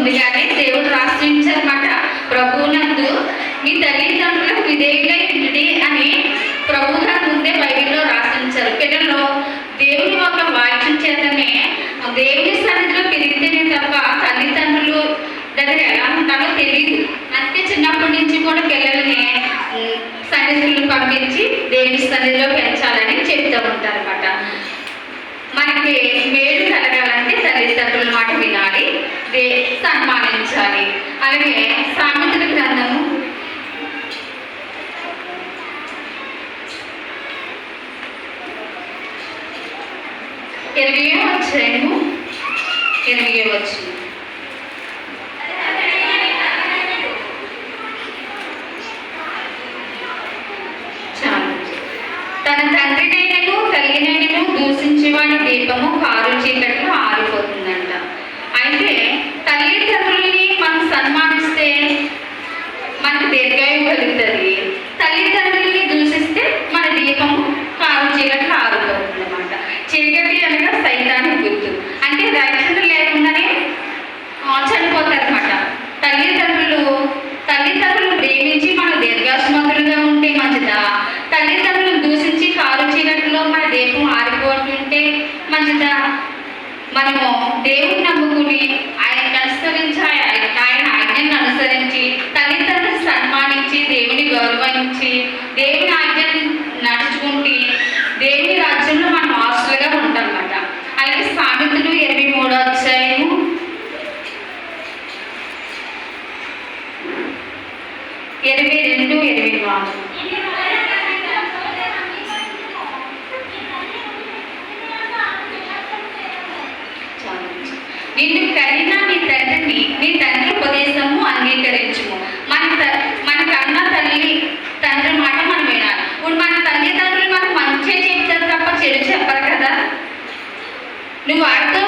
ముందుగానే దేవుడు రాసించారన్నమాట. ప్రభువునందు మీ తల్లిదండ్రులకు విధేయులై ఉండుడి అని ప్రభు గారు ముందే బైబిల్లో రాసించారు. పిల్లలు దేవుని ఒక వాక్యం చేతనే దేవుని సన్నిధిలో పెరిగితేనే తప్ప తల్లిదండ్రులు దగ్గర ఎలా ఉంటారో తెలియదు. అంతే చిన్నప్పటి నుంచి కూడా పిల్లల్ని సన్నిధులను పంపించి దేవుని సన్నిధిలో పెంచాలని చెప్తూ ఉంటారు అన్నమాట. మనకి మేలు కలగాలంటే తల్లిదండ్రుల మాట వినాలి, సన్మానించాలి. అలాగే సామెతల గ్రంథము 20వ అధ్యాయము 20వ వచనం. తన తండ్రినైనను తల్లినైనను దూషించేవాడి దీపము కారు చీకట్లో ఆరిపోతుందంట. అయితే తల్లిదండ్రుల్ని మనం సన్మానిస్తే మనకు దీర్ఘాయువు కలుగుతుంది. తల్లిదండ్రుల్ని దూషిస్తే మన దీపము కారు చీకట్లో ఆరిపోతుంది అన్నమాట. చీకటి అనగా సైతాన్ని గుర్తు. అంటే రక్షణ లేకుండానే చనిపోతారన్నమాట. తల్లిదండ్రులు ప్రేమించి మన దీర్ఘాస్మతులుగా ఉంటే మంచిదా, తల్లిదండ్రులను దూషించి కారు చీకటిలో మన దీపం ఆరిపోతుంటే మంచిదా? మనము దేవుని నమ్ముకుని ఆయనకు అనుసరించి ఆయన ఆజ్ఞను అనుసరించి తల్లిదండ్రులు సన్మానించి దేవుని గౌరవించి దేవుని ఆజ్ఞను నడుచుకుంటే దేవుని రాజ్యంలో మనం ఆస్తులుగా ఉంటామన్నమాట. అలాగే సామెతలు 23వ అధ్యాయము 22, 24. నిన్ను కరిన నీ తండ్రి ఉపదేశము అంగీకరించుము. మన కన్న తండ్రి మాట మనం వినాలి. ఇప్పుడు మన తల్లిదండ్రులు మనకు మంచిగా చెప్తారు తప్ప చెడు చెప్పరు కదా. నువ్వు వాడితో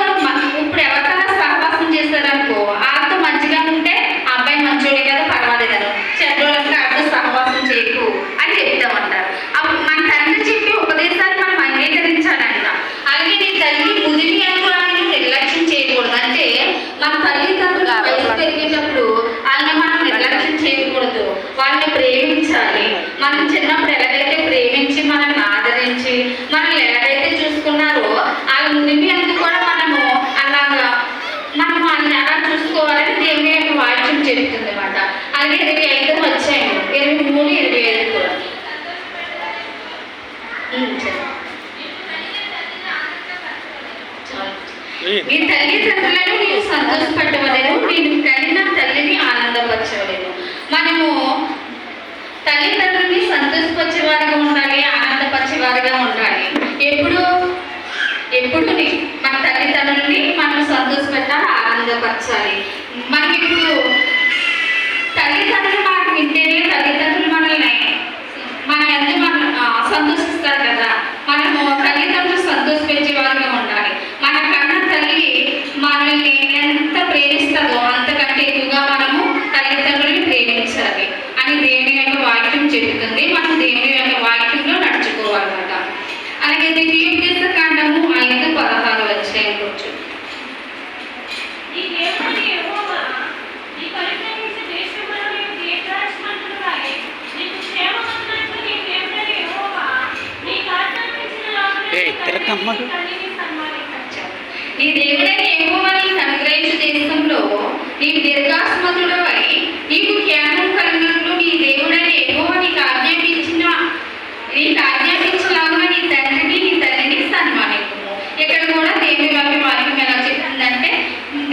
ఇప్పుడు ఎవరికైనా సహవాసం చేస్తారనుకో, ఆడితో మంచిగా ఉంటే అబ్బాయి మంచోడే కదా పర్వాలేదను, చెడ్డోళ్ళకి ఆడితో సహవాసం చేయకు అని చెప్తామంటారు. అప్పుడు మన తండ్రి చెప్పి ఉపదేశాన్ని మనం అంగీకరించాలంట. అలాగే నీ తల్లి ముదిమి అనుకోవాలని నిర్లక్ష్యం చేయకూడదు. అంటే మన తల్లిదండ్రులు వయసు పెరిగేటప్పుడు వాళ్ళని మనం నిర్లక్ష్యం చేయకూడదు, వాళ్ళని ప్రేమించాలి. మనం చిన్నప్పుడు ఎలాగైతే ప్రేమించి మనల్ని ఆదరించి మనల్ని ఎలాగైతే చూసుకున్నారో వాళ్ళ ముదిమి అందుకు కూడా మనము వాళ్ళని ఎలా చూసుకోవాలని దేవుని యొక్క వాక్యం చెబుతుంది అన్నమాట. అలాగే 25వ అధ్యాయం 23, 25 కూడా. నీ తల్లిదండ్రులను నీవు సంతోషపడవలేను, నేను కనిన తల్లిని ఆనందపరచవలేను. మనము తల్లిదండ్రుల్ని సంతోషపరిచేవారిగా ఉండాలి, ఆనందపరిచేవారిగా ఉండాలి. ఎప్పుడు మన తల్లిదండ్రుల్ని మనం సంతోషపెట్టాలి, ఆనందపరచాలి. మనకి ఇప్పుడు తల్లిదండ్రులు మనకు వింటేనే తల్లిదండ్రులు మన ఎందుకు సంతోషిస్తారు కదా. మనము తల్లిదండ్రులు సంతోషపెట్టేవారిగా ఉండాలి. మన కన్న తల్లి మనల్ని ఎంత ప్రేమిస్తుందో అంతకంటే ఎక్కువగా మనము తల్లిదండ్రుల్ని ప్రేమించాలి అని దేవుని యొక్క వాక్యం చెబుతుంది. మనం దేవుని యొక్క వాక్యంలో నడుచుకోవాలన్నమాట. అలాగే ద్వితీయోపదేశ కాండము 5:16 అధ్యాయం కూర్చు. నీ దేవుడైన యెహోవా నీకు అనుగ్రహించు దేశంలో నీవు దీర్ఘాస్మతుడవై నీకు జ్ఞానం కలిగినట్లు నీ దేవుడైన యెహోవా నీకు ఆజ్ఞాపించలాగున నీ తండ్రిని నీ తల్లిని సన్మానించుము. ఇక్కడ కూడా దేవుని వాక్యం ఎలా చెప్తుందంటే,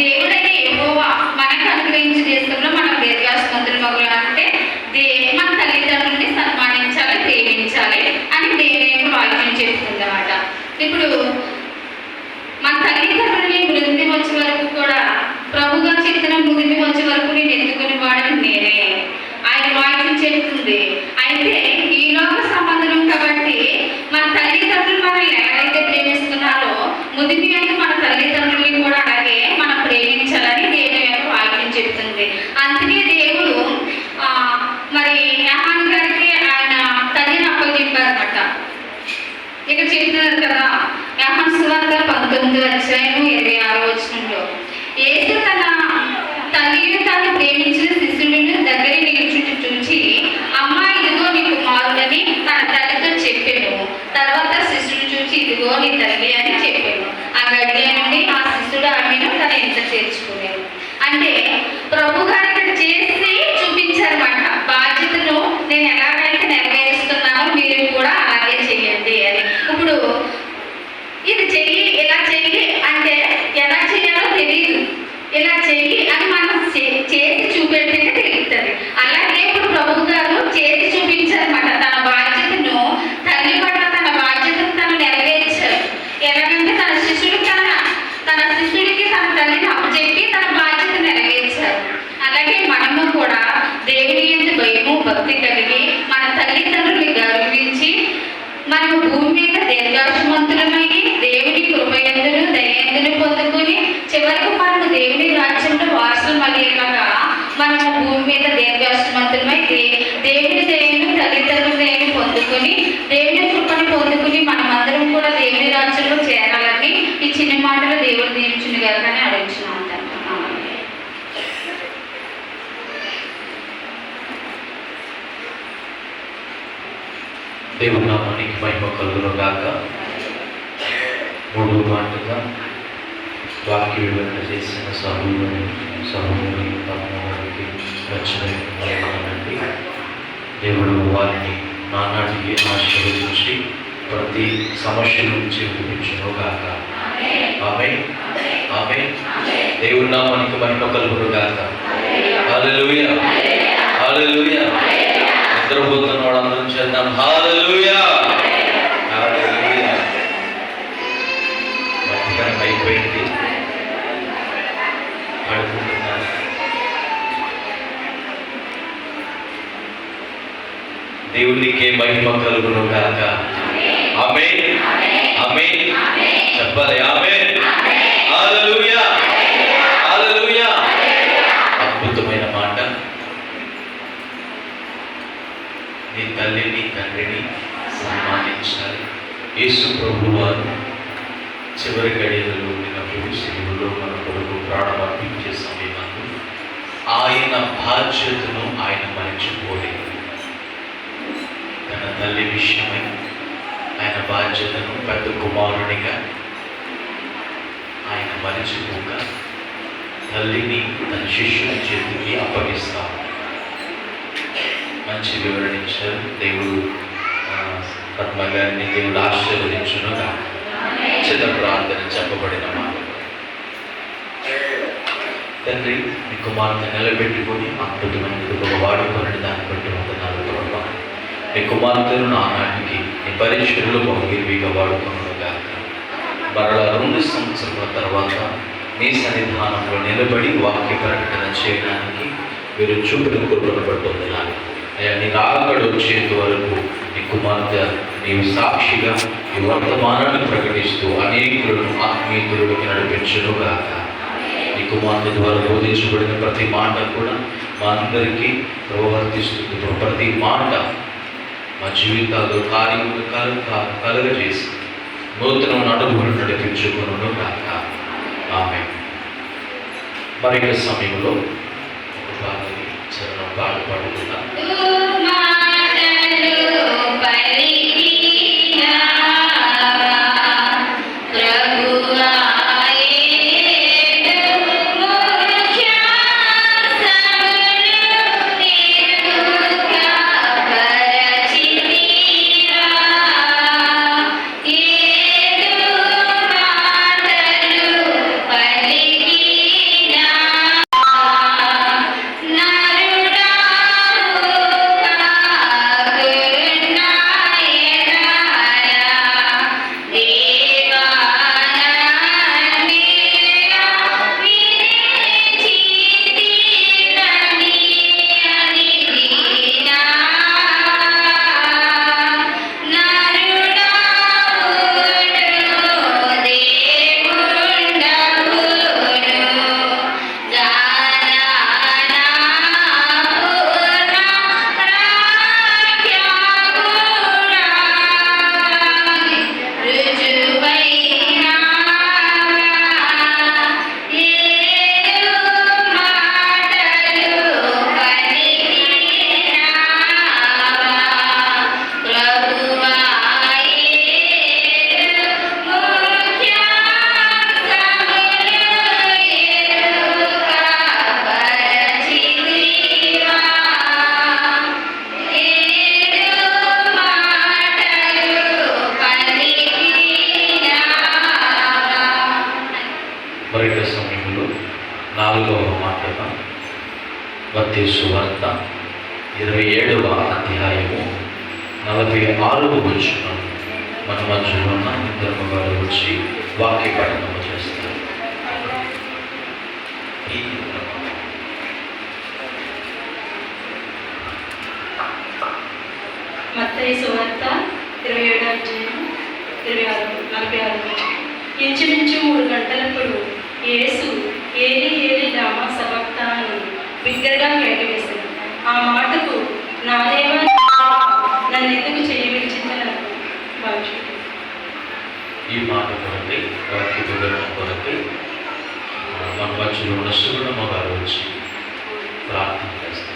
దేవుడైన యెహోవా మనకు అనుగ్రహించే దేశంలో మనం దీర్ఘాస్మతులు మగులు అంటే మన తల్లిదండ్రుల్ని సన్మానించాలి, ప్రేమించాలి అని దేవుని యొక్క వాక్యం చెప్తుంది అన్నమాట. ఇప్పుడు మన తల్లిదండ్రులని మృతి వచ్చే వరకు కూడా ప్రభుగా చెప్పిన మృతి వచ్చే వరకు నేను ఎత్తుకుని వాడని నేనే ఆయన వాక్యం చెప్తుంది. అయితే ఈ లోక సంబంధం కాబట్టి మన తల్లిదండ్రులు మనల్ని ఎలాగైతే ప్రేమిస్తున్నారో ముదిమి అంటే మన తల్లిదండ్రులని కూడా అలాగే మనం ప్రేమించాలని దేవుని యొక్క వాక్యం చెప్తుంది. అందుకే దేవుడు మరి యెహోవా గారికి ఆయన తల్లిని అప్పగింపారన్నమాట. ఇక్కడ చెప్తున్నారు కదా, యోహాను సువార్త 19వ అధ్యాయం 26వ వచనంలో యేసు తన తల్లియు తాను ప్రేమించిన శిశువులను దగ్గర నిలుచుండి చూచి, అమ్మ ఇదిగో నీ కుమారుడని తన తల్లితో చెప్పాను. తర్వాత శిశువుని చూచి, ఇదిగో నీ తల్లి అని చెప్పాను. ఆ గడియ నుండి ఆ శిశుడు ఆమెను తన ఇంట చేర్చుకునేది. అంటే ప్రభు గారు ఇక్కడ చేసి చూపించారన్నమాట. బాధ్యతను నేను ఎలాగైతే నెరవేరుస్తున్నానో మీరు కూడా అలాగే చెయ్యండి అని. ఇప్పుడు ఇది చెయ్యి, ఇలా చెయ్యి అంటే ఎలా చేయాలో తెలియదు. ఇలా చెయ్యి అని మనం చేసి చూపెడితేనే తెలుస్తుంది. అలాగే ఇప్పుడు ప్రభు గారు చేసి చూపించారన్నమాట. తన బాధ్యతను, తల్లి పట్ల తన బాధ్యతను తను నెరవేర్చారు. ఎలాగంటే తన శిష్యుడికి తన తల్లిని అప్పచెప్పి తన బాధ్యత నెరవేర్చారు. అలాగే మనము కూడా దేవుని యందు భయము భక్తి కలిగి మన తల్లిదండ్రుల్ని గౌరవించి మనము భూమి మీద దీర్ఘాయుష్మంతులమై దేవుని కృపయందును దయందును పొందుకుని చివరకు మనము దేవుని రాజ్యంలో వారసులు అయ్యేలాగా మనము భూమి మీద దీర్ఘాయుష్మంతులమై దేవుని దయను తల్లిదండ్రుల దయను పొందుకొని దేవుని కృపని పొందుకుని మనమందరం కూడా దేవుని రాజ్యంలో చేరాలని ఈ చిన్న మాటలు దేవుడు దీవించును గారు అని అడుగుతున్నాం. దేవుని నామానికి మహిమ కలుగును గాక. మూడవ మాటగా వాక్య వివరణ చేసిన సహోదరి పద్మావతికి రచనండి. దేవుడు వారిని నానాటికి ఆశీర్వదించి ప్రతి సమస్య నుంచి విడిపించును గాక. ఆమేన్, ఆమేన్. దేవుని నామానికి మహిమ కలుగును గాక. హల్లెలూయా, హల్లెలూయా. నిద్రపోతున్న వాళ్ళందరం చేద్దాం హల్లెలూయా, హల్లెలూయా. మధ్యాహ్నం అయిపోయింది, పడుకుంటున్నారు. దేవునికే మహిమ కలుగును గాక. ఆమేన్, ఆమేన్. చెప్పాలి ఆమేన్, హల్లెలూయా, హల్లెలూయా. అద్భుతమైన మాట. నీ తల్లిని తండ్రిని సన్మానించాలి. యేసు ప్రభువు వారు చివరి గడియలలో ఉన్నప్పుడు శిలువలో మన కొరకు ప్రాణం అర్పించే సమయంలో ఆయన బాధ్యతను ఆయన మరిచిపోలేదు. తన తల్లి విషయమై ఆయన బాధ్యతను పెద్ద కుమారునిగా ఆయన మరిచిపోక తల్లిని తన శిష్యుని చేతికి అప్పగిస్తాడు. మంచి వివరణించారు దేవుడు. పద్మ గారిని దేవుడు ఆశీర్వదించునుగా. చిన్న ప్రార్థన చెప్పబడిన మాట. తండ్రి, మీ కుమార్తె నిలబెట్టుకుని అద్భుతమైన వాడుకొని దాన్ని బట్టి వందనాలు ప్రభావ. మీ కుమార్తెను నానాటికి నీ పరీక్షలు బహుగిరివిగా వాడుకునుగా. మరలా 2 సంవత్సరాల తర్వాత మీ సన్నిధానంలో నిలబడి వాక్య ప్రకటన చేయడానికి మీరు చూపిన కృపను బట్టి వందనాలు. అయ్యా, నీ రాకడ వచ్చేంత వరకు నీ కుమార్తె నీవు సాక్షిగా ఈ వర్తమానాన్ని ప్రకటిస్తూ అనేకులను ఆత్మీయులకు నడిపించునుగాక. నీ కుమార్తె ద్వారా బోధించబడిన ప్రతి మాట కూడా మా అందరికీ ప్రవర్తిస్తుంది. ప్రతి మాట మా జీవితాల్లో కార్యములు కలుగజేసి నూతన అడుగులు నడిపించుకును గాక. ఆమేన్. మరి సమయంలో చరణం పాడుకుంటున్నా. నరుడా మత్తయి సువార్త 27వ అధ్యాయము 46వ వచనం మన మధ్యలో ఉన్న ఇద్దరు గారు వచ్చి వాక్య పఠనము చేస్తారు. మత్తయి సువార్త 27వ అధ్యాయం 46 ఇంచుమించు 3 గంటలప్పుడు యేసు ఏలి ఏలి లామా సబక్తాని బిగ్గరగా కేకవేశాడు. ఆ మాటకు నా దేవా నన్ను ఎందుకు చేయవిడిచిందని భావించు. ఈ మాట కొరకై వాక్య వివరణ కొరకై మన మధ్యలో ఉన్న సుగుణమ్మ గారు వచ్చి ప్రార్థన చేస్తారు.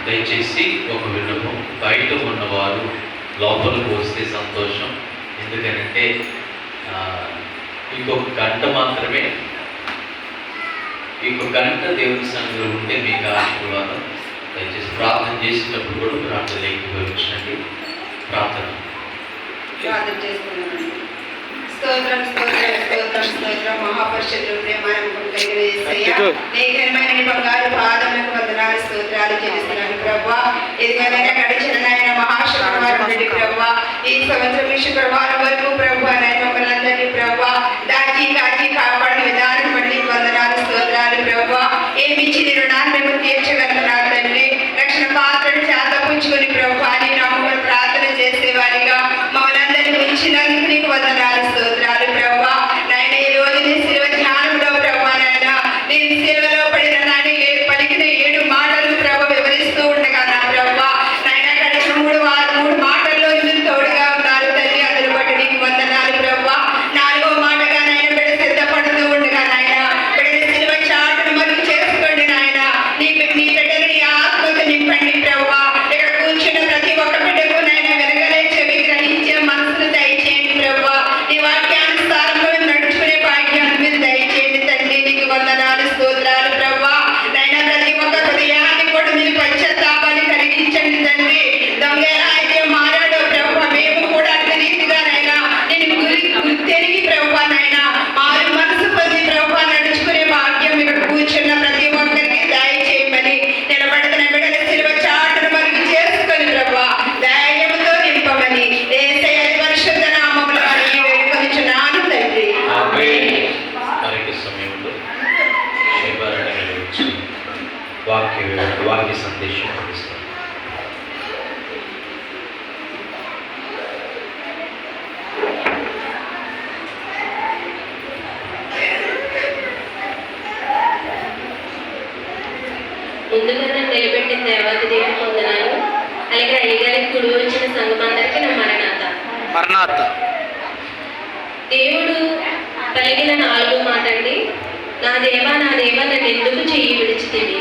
దయచేసి ఒక విన్నపం, బయట ఉన్నవారు లోపలికి వస్తే సంతోషం. ఎందుకంటే ఇంకొక గంట మాత్రమే, ఇంకొక గంట దేవుని సన్నిధిలో ఉంటే మీకు ఆశీర్వాదం. దయచేసి ప్రార్థన చేసినప్పుడు కూడా ప్రార్థన ఏకీభవించండి. ప్రార్థన చేసుకున్నామండి. స్తోత్రం స్తోత్రం స్తోత్రం స్తోత్రం. మహాపరిషత్తులు ప్రేమానమ్మకం కలిగిన యేసయ్య, నీ ఘనమైన బంగారు పాదములకు వందనాలు స్తోత్రాలు చెల్లిస్తున్నాను ప్రభువా. ఇదిగోనైనా గడిచిన నాయన మహాశుక్రవారం నుండి ప్రభువా, ఈ సంవత్సరం ఈ శుక్రవారం వరకు ప్రభువా నాయన మమ్మల్ని ప్రభువా దాచి కాచి కాపాడిన విధానం బట్టి వందనాలు స్తోత్రాలు ప్రభువా. ఏమిచ్చి నీ రుణాన్ని మేము తీర్చగలను నా తండ్రి. రక్షణ పాత్రను చేత పుచ్చుకొని ప్రభువా నీ నామమున ప్రార్థన చేసేవారిగా మమ్మల్ని అందరినీ ఉంచినందుకు నీకు వందనాలు స్తోత్రాలు ప్రభువా. నాయన ఈ రోజు నీ శిలువ ధ్యానంలో ప్రభువా నాయన నీ శిలువలో పడిన నాయన పలికిన 7 మాటలు ప్రభు వివరిస్తూ ఉండగా నా ప్రభువా నాయన గడిచిన 3 మాటల్లో మీరు తోడుగా ఉన్నారు తల్లి. అందులో బట్టి నీకు వందనాలు ప్రభువా. 4వ మాటగా నాయన బిడ్డ సిద్ధపడుతూ ఉండగా నాయన బిడ్డని శిలువ చాటును మరుగు చేసుకోండి నాయన. నీ బిడ్డను నీ ఆత్మతో నింపండి ప్రభువా. ఇక్కడ కూర్చున్న ప్రతి ఒక్క బిడ్డకు నాయన వెనకలే చెవి గ్రహించే మనసును దయచేయండి ప్రభువా. నీ వాక్యానుసారంలో నడుచుకునే భాగ్యాన్ని మీరు దయచేయండి తండ్రి. నీకు వందనాలు స్తోత్రాలు ప్రభువా. నాయన ప్రతి ఒక్క హృదయాన్ని కూడా మీరు పశ్చాత్తాపాన్ని కలిగించండి తండ్రి. దొంగ ఎలా అయితే మారాడో ప్రభువా, మేము కూడా అట్టి రీతిగా నాయన నేను గుర్తెరిగి ప్రభువా నాయన మారు మనసు పొంది ప్రభువా నడుచుకునే భాగ్యం ఇక్కడ కూర్చున్న ప్రతి ఒక్కరికి దయచేయమని, నిలబడుతున్న బిడ్డల శిలువ చాటును మరుగు చేసుకొని ప్రభువా ధైర్యంతో నింపమని యేసయ్య పరిశుద్ధ నామములో అడిగి వేడుకొనుచున్నాను తండ్రి. మరొక సమయంలో శివరాణి గారు వచ్చి వాక్య సందేశం అందిస్తారు. ముందుగా నన్ను నిలబెట్టిన దేవాది దేవుని వందనాలు. అలాగే అయ్యగారికి కుడి వచ్చిన సంఘం అందరికీ నా మరణాత. దేవుడు పలికిన 4వ మాట అండి, నా దేవా నన్ను ఎందుకు చెయ్యి విడిచితివి.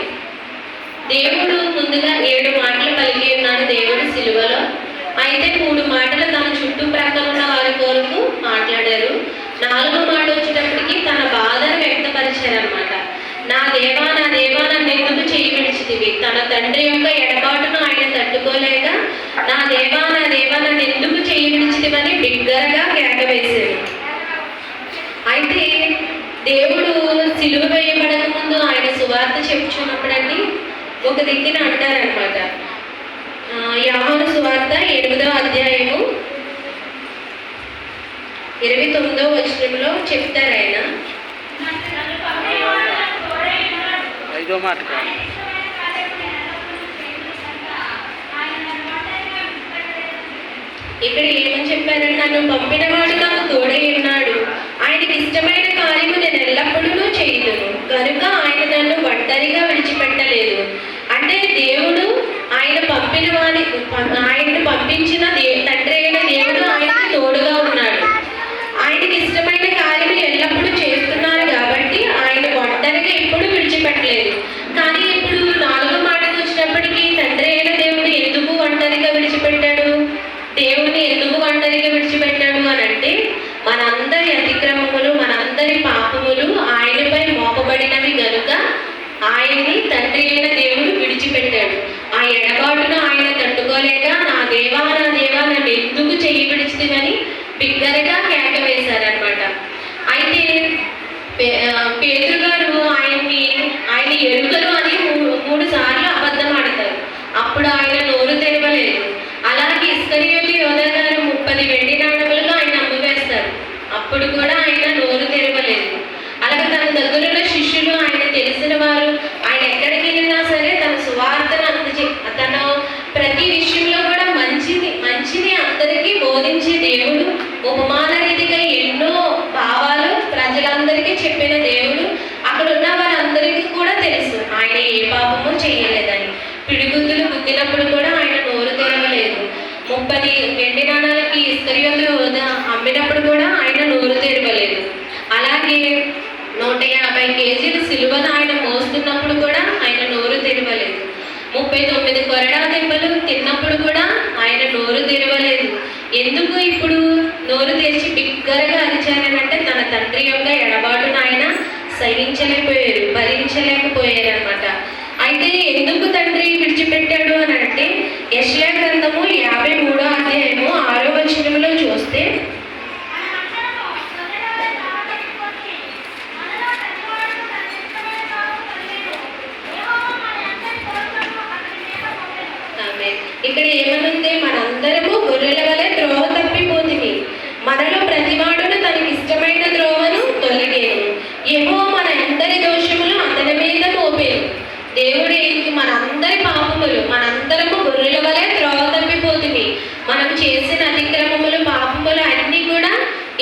దేవుడు ముందుగా 7 మాటలు పలికి ఉన్నాడు దేవుడు సిలువలో. అయితే 3 మాటలు తన చుట్టూ ప్రక్కన ఉన్న వారి కొరకు మాట్లాడారు. 4వ మాట వచ్చేటప్పటికి తన బాధను వ్యక్తపరిచారనమాట. నా దేవా నన్ను ఎందుకు చెయ్యి విడిచితివి. తన తండ్రి యొక్క ఎడబాటును ఆయన తట్టుకోలేక నా దేవా నన్ను ఎందుకు చెయ్యి విడిచితివని బిగ్గరగా కేక వేశాడు. అయితే దేవుడు సిలువ వేయబడక ముందు ఆయన సువార్త చెప్పుచున్నప్పుడండి ఒక దిక్కున అంటారనమాట. యోహాను సువార్త 8వ అధ్యాయము 29వ వచనంలో చెప్తారు ఆయన. 5వ మాట ఇక్కడ ఏమని చెప్పారంటే, నన్ను పంపిన వాడు నాకు తోడై ఉన్నాడు, ఆయనకి ఇష్టమైన కార్యము నేను ఎల్లప్పుడూ చేయుదును, కనుక ఆయన నన్ను ఒంటరిగా విడిచిపెట్టలేదు. అంటే దేవుడు ఆయనను పంపించిన తండ్రి అయిన దేవుడు ఆయనకు తోడుగా ఉన్నాడు. ఆయనకి ఇష్టమైన కార్యము ఎల్లప్పుడూ చేస్తున్నారు కాబట్టి ఆయన ఒంటరిగా ఎప్పుడు విడిచిపెట్టలేదు. కానీ ఇప్పుడు 4వ మాటకు వచ్చినప్పటికీ తండ్రి అయిన దేవుడు ఎందుకు ఒంటరిగా విడిచిపెట్టాడు, దేవుడిని ఎందుకు ఒంటరిగా విడిచిపెట్టాడు అని అంటే, మనందరి అతిక్రమములు మనందరి పాపములు ఆయనపై మోపబడి చేయబడినవి గనుక ఆయన్ని తండ్రి అయిన దేవుడు విడిచిపెట్టాడు. ఆ ఎడబాటును ఆయన తట్టుకోలేక నా దేవా నన్ను ఎందుకు చెయ్యి విడిచితివని బిగ్గరగా కేక వేశారనమాట. అయితే పేతురు గారు ఆయన ఎరుకలు అని మూడు సార్లు అబద్ధం ఆడతారు. అప్పుడు ఆయన నోరు తెరవలేదు. అలాగే ఇస్కరియోతు యోధా గారు 30 వెండి నాణములకు ఆయన అమ్మివేస్తారు. అప్పుడు కూడా ఆయన నోరు తెరవలేదు. అలాగే తన దగ్గర ఉన్న శిష్యులు, ఆయన తెలిసిన వారు, ఆయన ఎక్కడికి వెళ్ళినా సరే తన సువార్తను తన ప్రతి విషయంలో కూడా మంచిని అందరికీ బోధించే దేవుడు, ఉపమాన రీతిగా ఎన్నో భావాలు ప్రజలందరికీ చెప్పిన దేవుడు. అక్కడ ఉన్న వారందరికీ కూడా తెలుసు ఆయన ఏ పాపము చేయలేదని. పిడిగుద్దులు గుద్దినప్పుడు కూడా ఆయన నోరు తెరవలేదు. 30 వెండి నాణాలకి ఇస్కరియోతు యోధా అమ్మినప్పుడు కూడా ఆయన నోరు తెరవలేదు. అలాగే 150 కేజీల సిలువను ఆయన మోస్తున్నప్పుడు కూడా ఆయన నోరు తెరవలేదు. 39 కొరడా దెబ్బలు తిన్నప్పుడు కూడా ఆయన నోరు తెరవలేదు. ఎందుకు ఇప్పుడు నోరు తెరిచి బిగ్గరగా అరిచారనంటే తన తండ్రి యొక్క ఎడబాటును ఆయన భరించలేకపోయారు అనమాట. అయితే ఎందుకు తండ్రి విడిచిపెట్టాడు అని అంటే యెషయా గ్రంథము 53వ అధ్యాయము 6వ వచనంలో చూస్తే, ఇక్కడ ఏమనుంది, మనందరము గొర్రెల వలె త్రోవ తప్పిపోతుంది, మనలో ప్రతివాడును తనకి ఇష్టమైన త్రోవను తొలగేను, యెహోవా మన అందరి దోషములు అతని మీద మోపేను. దేవుడు మనందరి పాపములు, మనందరము గొర్రెల వలె త్రోవ తప్పిపోతుంది, మనం చేసిన అతిక్రమములు, పాపములు అన్నీ కూడా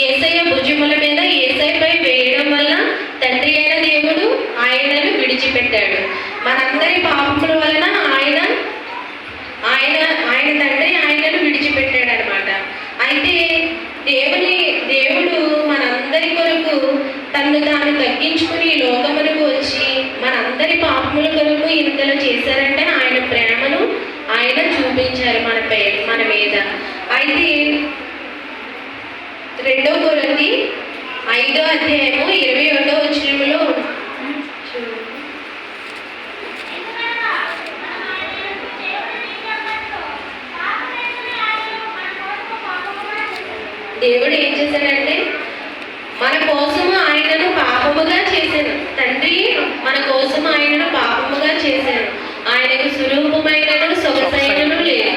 యేసయ్య భుజముల మీద యేసయ్యపై వేయడం వల్ల తండ్రి అయిన దేవుడు ఆయనను విడిచిపెట్టాడు. మనందరి పాపముల వలన ఆయన తండ్రి ఆయనను విడిచిపెట్టాడు అనమాట. అయితే దేవుడు మనందరి కొరకు తను తాను తగ్గించుకుని ఈ లోకమునకు వచ్చి మనందరి పాపముల కొరకు ఇంతలో చేశారంటే ఆయన ప్రేమను ఆయన చూపించారు మన మీద. అయితే 2 కొరింథీ 5వ అధ్యాయము 21వ వచనంలో దేవుడు ఏం చేశాడంటే మన కోసము ఆయనను పాపముగా చేశాను. తండ్రి మన కోసం ఆయనను పాపముగా చేశాను. ఆయనకు స్వరూపమైనను సొగసైనను లేదు.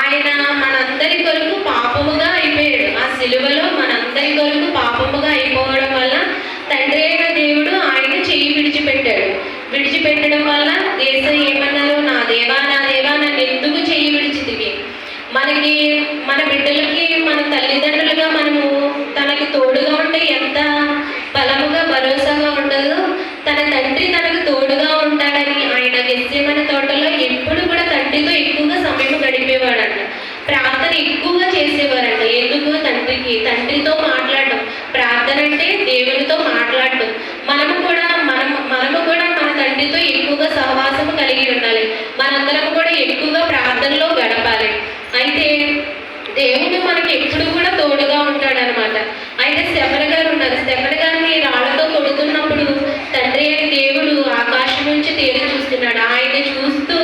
ఆయన మనందరి కొరకు పాపముగా అయిపోయాడు. ఆ సిలువలో మనందరి కొరకు పాపముగా అయిపోవడం వల్ల తండ్రి అయిన దేవుడు ఆయన చెయ్యి విడిచిపెట్టడం వల్ల దేశం ఏమన్నారు, నా దేవా నన్ను ఎందుకు చెయ్యి విడిచితివి. మన బిడ్డలకి మన తల్లిదండ్రులుగా మనము తనకి తోడుగా ఉంటే ఎంత బలముగా భరోసాగా ఉండదు. తన తండ్రి తనకు తోడుగా ఉంటాడని ఆయన గెత్సేమనే తోటలో ఎప్పుడు కూడా తండ్రితో ఎక్కువగా సమయం గడిపేవాడంట. ప్రార్థన ఎక్కువగా చేసేవారంట. ఎందుకు? తండ్రితో మాట్లాడడం. ప్రార్థన అంటే దేవునితో మాట్లాడడం. మనము కూడా మన తండ్రితో ఎక్కువగా సహవాసము కలిగి ఉండాలి. మనందరం కూడా ఎక్కువగా ప్రార్థనలో గడపాలి. అయితే దేవుడు మనకి ఎప్పుడు కూడా తోడుగా ఉంటాడనమాట. అయితే స్టెఫెన్ గారు ఉన్నారు. స్టెఫెన్ గారిని రాళ్లతో కొడుతున్నప్పుడు తండ్రి అయిన దేవుడు ఆకాశం నుంచి తేరి చూస్తున్నాడు. ఆయన చూస్తూ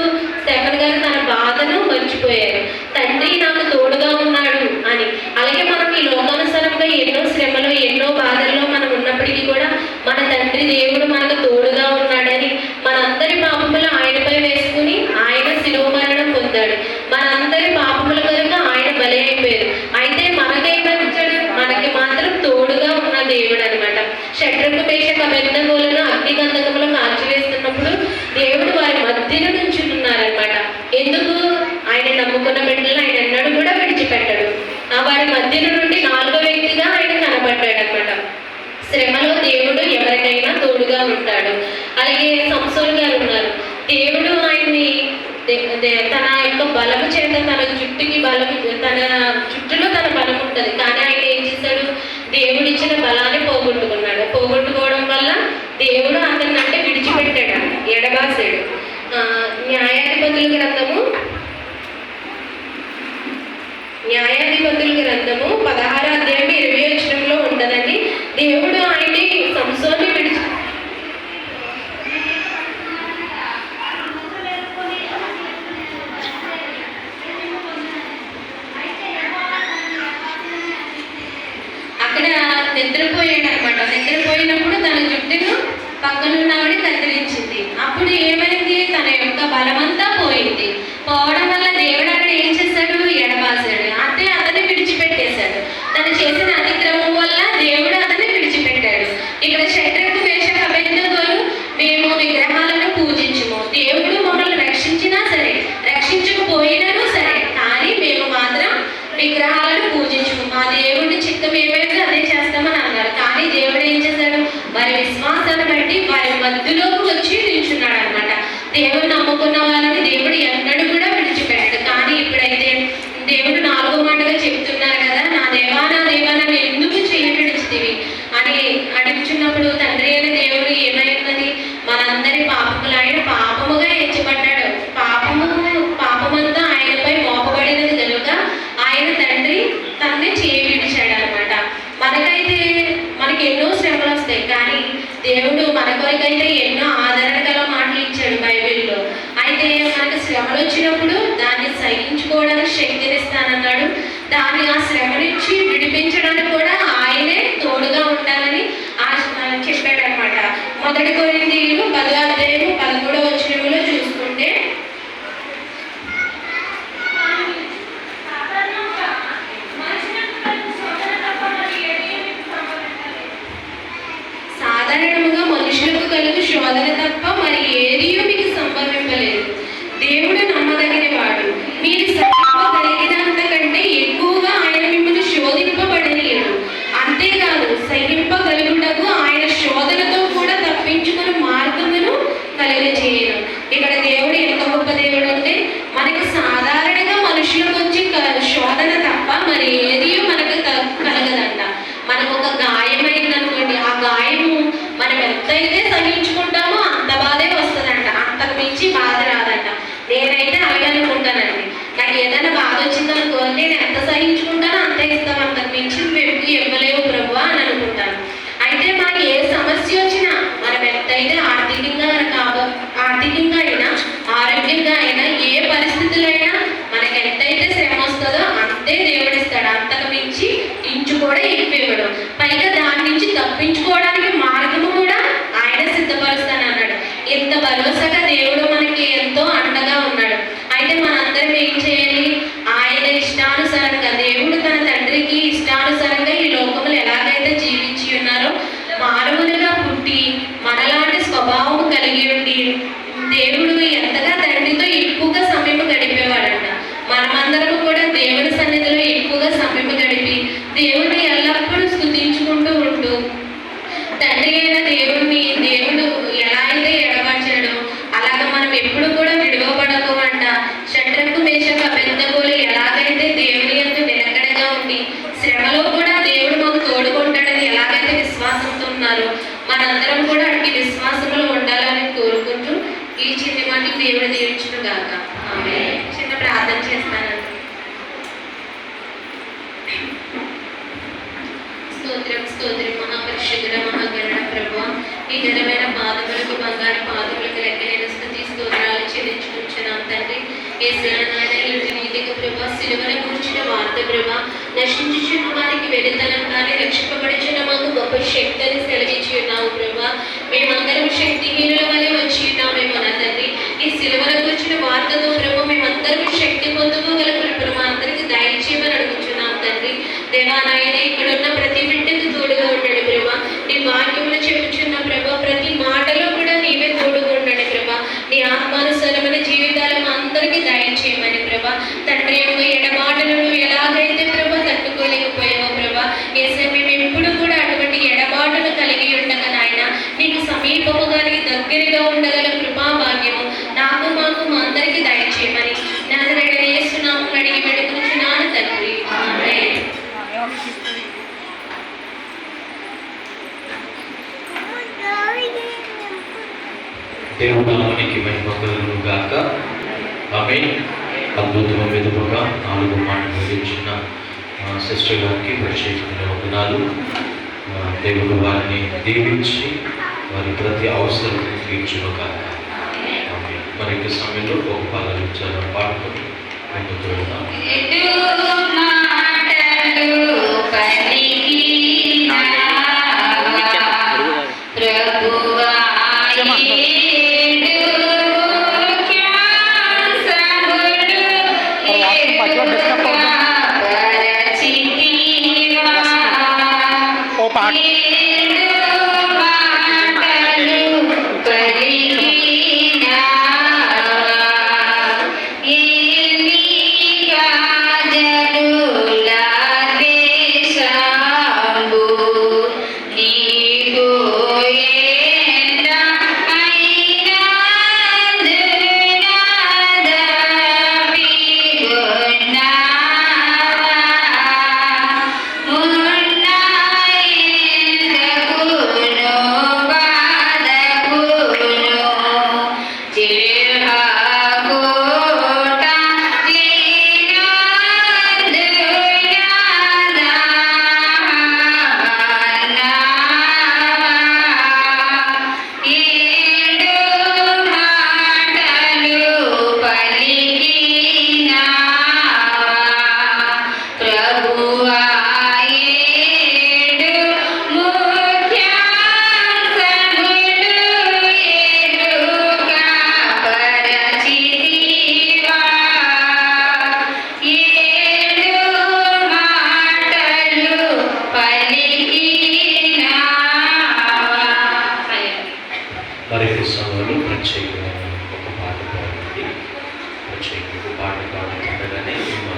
స్టెఫెన్ గారు తన బాధను మర్చిపోయారు. తండ్రి నాకు తోడుగా ఉన్నాడు అని. అలాగే మనం ఈ లోకానుసారంగా ఎన్నో శ్రమలు, ఎన్నో బాధల్లో మనం ఉన్నప్పటికీ కూడా మన తండ్రి దేవుడు మనకు తోడుగా ఉన్నాడని మనందరి పాపములు ఆయనపై వేసుకుని ఆయన శిలువ మరణం పొందాడు. మనందరి పాపముల కనుక ఆయన బలి అయిపోయారు. అయితే మనకేమనిచ్చాడు? మనకి మాత్రం తోడుగా ఉన్న దేవుడు అనమాట. షడ్రకు మేషక అబేద్నెగోలను అగ్ని గంధకములో కాల్చివేస్తున్నప్పుడు దేవుడు వారి మధ్యన నుంచున్నారనమాట. ఎందుకు? ఆయన నమ్ముకున్న బిడ్డలు ఆయన ఎన్నడూ కూడా విడిచిపెట్టాడు. వారి మధ్యన నుండి 4వ వ్యక్తిగా ఆయన కనబడ్డాడు అనమాట. శ్రమలో దేవుడు ఎవరికైనా తోడుగా ఉంటాడు. అలాగే సంసోను గారు ఉన్నారు. దేవుడు ఆయన్ని తన యొక్క బలము చేత తన జుట్టులో తన బలం ఉంటుంది. కానీ ఆయన ఏం చేశాడు? దేవుడు ఇచ్చిన బలాన్ని పోగొట్టుకున్నాడు. పోగొట్టుకోవడం వల్ల దేవుడు అతన్ని అంటే విడిచిపెట్టాడు, ఎడబాసాడు. న్యాయాధిపతుల గ్రంథము 16వ అధ్యాయం 20వ వచనంలో ఉంటుందండి. దేవుడు ఆయన్ని సంసోన్ని నిద్రపోయాడు అనమాట. నిద్రపోయినప్పుడు తన జుట్టును పక్కనున్న ఆవిడ కత్తిరించింది. అప్పుడు ఏమైంది? తన యొక్క బలమంతా పోయింది. పోవడం వల్ల దేవుడు అక్కడ ఏం చేశాడు? ఎడబాసాడు. అంటే అతన్ని విడిచిపెట్టేశాడు. తను చేసిన అతిక్రమం వల్ల దేవుడు అతన్ని విడిచిపెట్టాడు. ఇక్కడ శద్రకు మేషకు అబేద్నెగోలు మేము విగ్రహాలను పూజించుము, దేవుడు మమ్మల్ని రక్షించినా సరే రక్షించకపోయినను సరే, కానీ మేము మాత్రం విగ్రహాలను పూజించుము, మా దేవుడి చిత్తం ఏమైందో అదే చేస్తామని అన్నారు. కానీ దేవుడు ఏం చేశాడు? వారి విశ్వాసాన్ని బట్టి వారి మధ్యలోకి వచ్చి నిల్చున్నాడు అనమాట. దేవుడు నమ్ముకున్న వాళ్ళని దేవుడు ఎన్నడూ కూడా విడిచిపెట్టాడు. కానీ ఇప్పుడైతే దేవుడు 4వ మాటగా చెప్తున్నారు కదా, నా దేవా నన్ను ఎందుకు చెయ్యి విడిచితివి అని అడుగుచున్నప్పుడు తండ్రి అయిన దేవుడు ఏమైందని మనందరి పాపములు ఆయన పాపముగా ఎంచబడ్డాడు. పాపమంతా ఆయనపై మోపబడినది కనుక ఆయన తండ్రి తన్నే చేయి విడిచాడు అనమాట. మనకి ఎన్నో శ్రమలు వస్తాయి, కానీ దేవుడు మన కొరకైతే ఎన్నో ఆదరణ గల మాటలు ఇచ్చాడు బైబిల్లో. అయితే మనకు శ్రమలు వచ్చినప్పుడు దాన్ని సహించుకోవడానికి శక్తినిస్తానన్నాడు. ఆ శ్రమ నుంచి విడిపించడానికి కూడా ఆయనే తోడుగా ఉండాలని చెప్పాడు అనమాట. 1 కొరింథీయులు 10వ అధ్యాయము 13వ వచనంలో చూసుకుంటే, సాధారణముగా మనుషులకు కలుగు శోధన తప్ప మరి ఏదీ మీకు సంభవింపలేదు. దేవుడు నమ్మదగిన వాడు. మీరు సహింపగలిగినంత కంటే ఎక్కువగా ఆయన మిమ్మల్ని శోధింపబడనీయడు. అంతేకాదు, సహింపగలుగుటకు ఆయన శోధనతో కూడా తప్పించుకుని మార్గమును కలుగజేయను. ఇక్కడ దేవుడు ఎంత గొప్ప దేవుడు అంటే, మనకి సాధారణంగా మనుషులకు వచ్చే శోధన తప్ప మరి ఏది మనకు కలగదంట. మనకు ఒక గాయమైందనుకోండి, ఆ గాయము మనం ఎంతైతే సహించుకుంటామో అంత బాధే వస్తుందంట, అంతకు మించి బాధ రాదంట. నేనైతే అలాగే అనుకుంటానండి. నాకు ఏదైనా బాధ వచ్చిందనుకో, నేను ఎంత సహించుకుంటానో అంతే ఇస్తాం, అంతకు మించి వెనుక ఇవ్వలేవు ప్రభు అని అనుకుంటాను. అయితే మనకి ఏ సమస్య వచ్చినా మనం ఎంతైతే ఆర్థికంగా అయినా ఆరోగ్యంగా అయినా ఏ పరిస్థితులైనా మనకి ఎంతైతే శ్రమ వస్తుందో అంతే దేవుడిస్తాడు. అంతకు మించి ఇంచు కూడా ఎక్కువ. పైగా దాని నుంచి తప్పించుకోవడానికి మార్గము కూడా ఆయన సిద్ధపరుస్తానన్నాడు. ఎంత భరోసాగా దేవుడు మనకి ఎంతో అండగా ఉన్నాడు. అయితే మనందరం ఏం చేయాలి? ఆయన ఇష్టానుసారంగా, దేవుడు తన తండ్రికి ఇష్టానుసారంగా ఈ లోకంలో ఎలాగైతే జీవించి ఉన్నారో, మానవులుగా పుట్టి మనలాంటి స్వభావం కలిగి ఉండి దేవుడు ఎంతగా తండ్రితో ఎక్కువగా సమయం గడిపేవాడంట. మనమందరం కూడా దేవుని సన్నిధిలో ఎక్కువగా సమయం గడిపి దేవుడిని ఎల్లప్పుడూ స్తుతించుకుంటూ ఉంటూ తండ్రి అయిన దేవుడు ఎలా అయితే ఎడబడ్డాడో అలాగా మనం ఎప్పుడు కూడా విడువబడకోమంట. శద్రకు మేషకు అబేద్నెగోలు ఎలాగైతే దేవుని యందు నిలకడగా ఉండి శ్రమలో కూడా దేవుడు మాకు తోడుకుంటాడని ఎలాగైతే విశ్వాసంతో ఉన్నారో, మనందరం కూడా అట్టి విశ్వాసంలో ఉండాలని కోరుకుంటూ ఈ చిన్ని మాటలు దేవుడు దీవించును గాక. ఆమేన్. చిన్న ప్రార్థన చేస్తానండి. స్తోత్రం మహాపరిశుద్ధుడ మహాగరుడ ప్రభువా, ఈ ఘనమైన పాదములకు బంగారు పాదములకు లెక్కలేని స్తుతి స్తోత్రాలు చెల్లించుకుంటున్నాం తండ్రి. ప్రభా సిలువను కూర్చిన వార్త ప్రభా, నశించుచున్న వారికి వెలుతనం కానీ రక్షింపబడుచున్న మాకు గొప్ప శక్తిని సెలవించి ఉన్నావు ప్రభా. మేమందరం శక్తిహీనుల వలె వచ్చి ఉన్నామేమో నా తండ్రి. ఈ సిలువను కూర్చిన వార్తతో ప్రభు మేమందరం శక్తి పొందుకోగల కృపను మా అందరికి దయచేయమని అడుగుతున్నాం తండ్రి. దేవా నాయన, ఇక్కడ ఉన్న ప్రతి బిడ్డకు తోడుగా ఉండండి ప్రభా. నీ వాక్యములు చెప్పుచున్న ప్రభా, ప్రతి మాటలో కూడా నీవే తోడుగా ఉండండి ప్రభా. నీ ఆత్మానుసారమైన జీవితాలు మా అందరికీ దయచేయమని ప్రభా. తండ్రి యొక్క ఎడబాటులను ఎలాగైతే ప్రభా తట్టుకోలేకపోయావో ప్రభా, ఏసే మేము ఎప్పుడు కూడా అటువంటి ఎడబాటును కలిగి ఉండగా నాయన నీకు సమీపముగా నీకు దగ్గరగా ఉండగల కృపా భాగ్యము నాకు మాకు మా అందరికీ దయచేయమని నజరేయుడైన యేసు నామమున అడిగి వేడుకొనుచున్నాను తండ్రి. ఆమేన్. దేవుడు నామానికి మహిమ కలుగును గాక. ఆమేన్. అద్భుతమైన విధముగా 4 మాటలు వివరించిన సిస్టర్ గారికి ప్రత్యేకమైన వందనాలు. దేవుడు వారిని దీవించి వారి ప్రతి అవసరం తీర్చును గాక. ఆమేన్. మరి ఈ సమయంలో ఒక పాదం పాడుకొని ముందుకు వెళ్దాం. ఎటు మాటలు పలికినా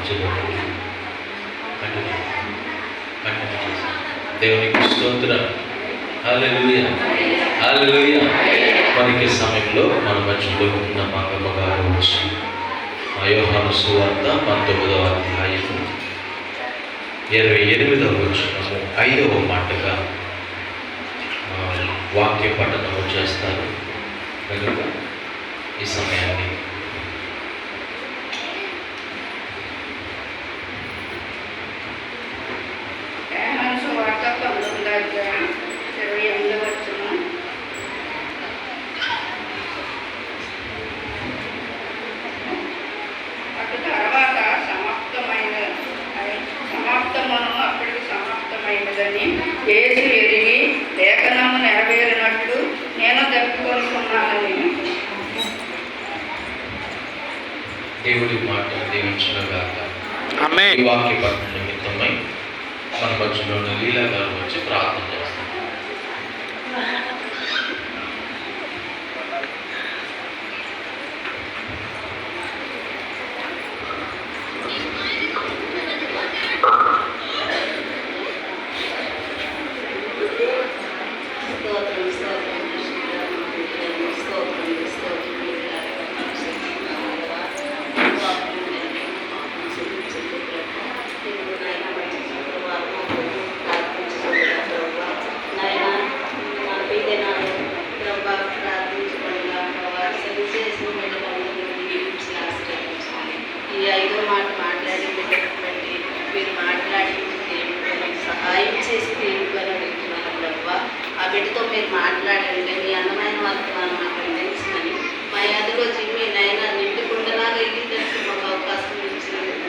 మధ్యలో దేవునికి స్తోత్రం. హల్లెలూయా, హల్లెలూయా. మనకి సమయంలో మన మధ్యలో ఉన్న మంగమ్మ గారు వచ్చి యోహాను సువార్త 19వ అధ్యాయము 28వ వచనము 5వ మాటగా వాక్య పఠనము చేస్తారు. కనుక ఈ సమయాన్ని వార్త 19వ అధ్యాయం 28వ వచనం. అటు తర్వాత సమాప్తమును అప్పటికి సమాప్తమైనదని యేసు ఎరిగి లేఖనము నెరవేరినట్లు నేను తప్పుకొనుకున్నానని. దేవుడి మాట దీవించునుగాక. ఆమేన్. ఈ వాక్య పఠన నిమిత్తమై మన మధ్యలో ఉన్న లీలా గారు వచ్చి ప్రార్థన చేస్తారు. ఈ 5వ మాట మాట్లాడి బట్టి మీరు మాట్లాడి సహాయం చేసి దేవుడు అని అడుగుతున్నాను ప్రభావ. ఆ బిడ్డతో మీరు మాట్లాడండి. మీ అందమైన వర్తమానం మాకు అందించమని మా ఎదురు మీ నైనా నిండి కుండలాగా ఎగిరినట్టు మాకు అవకాశం ఇచ్చినందుకు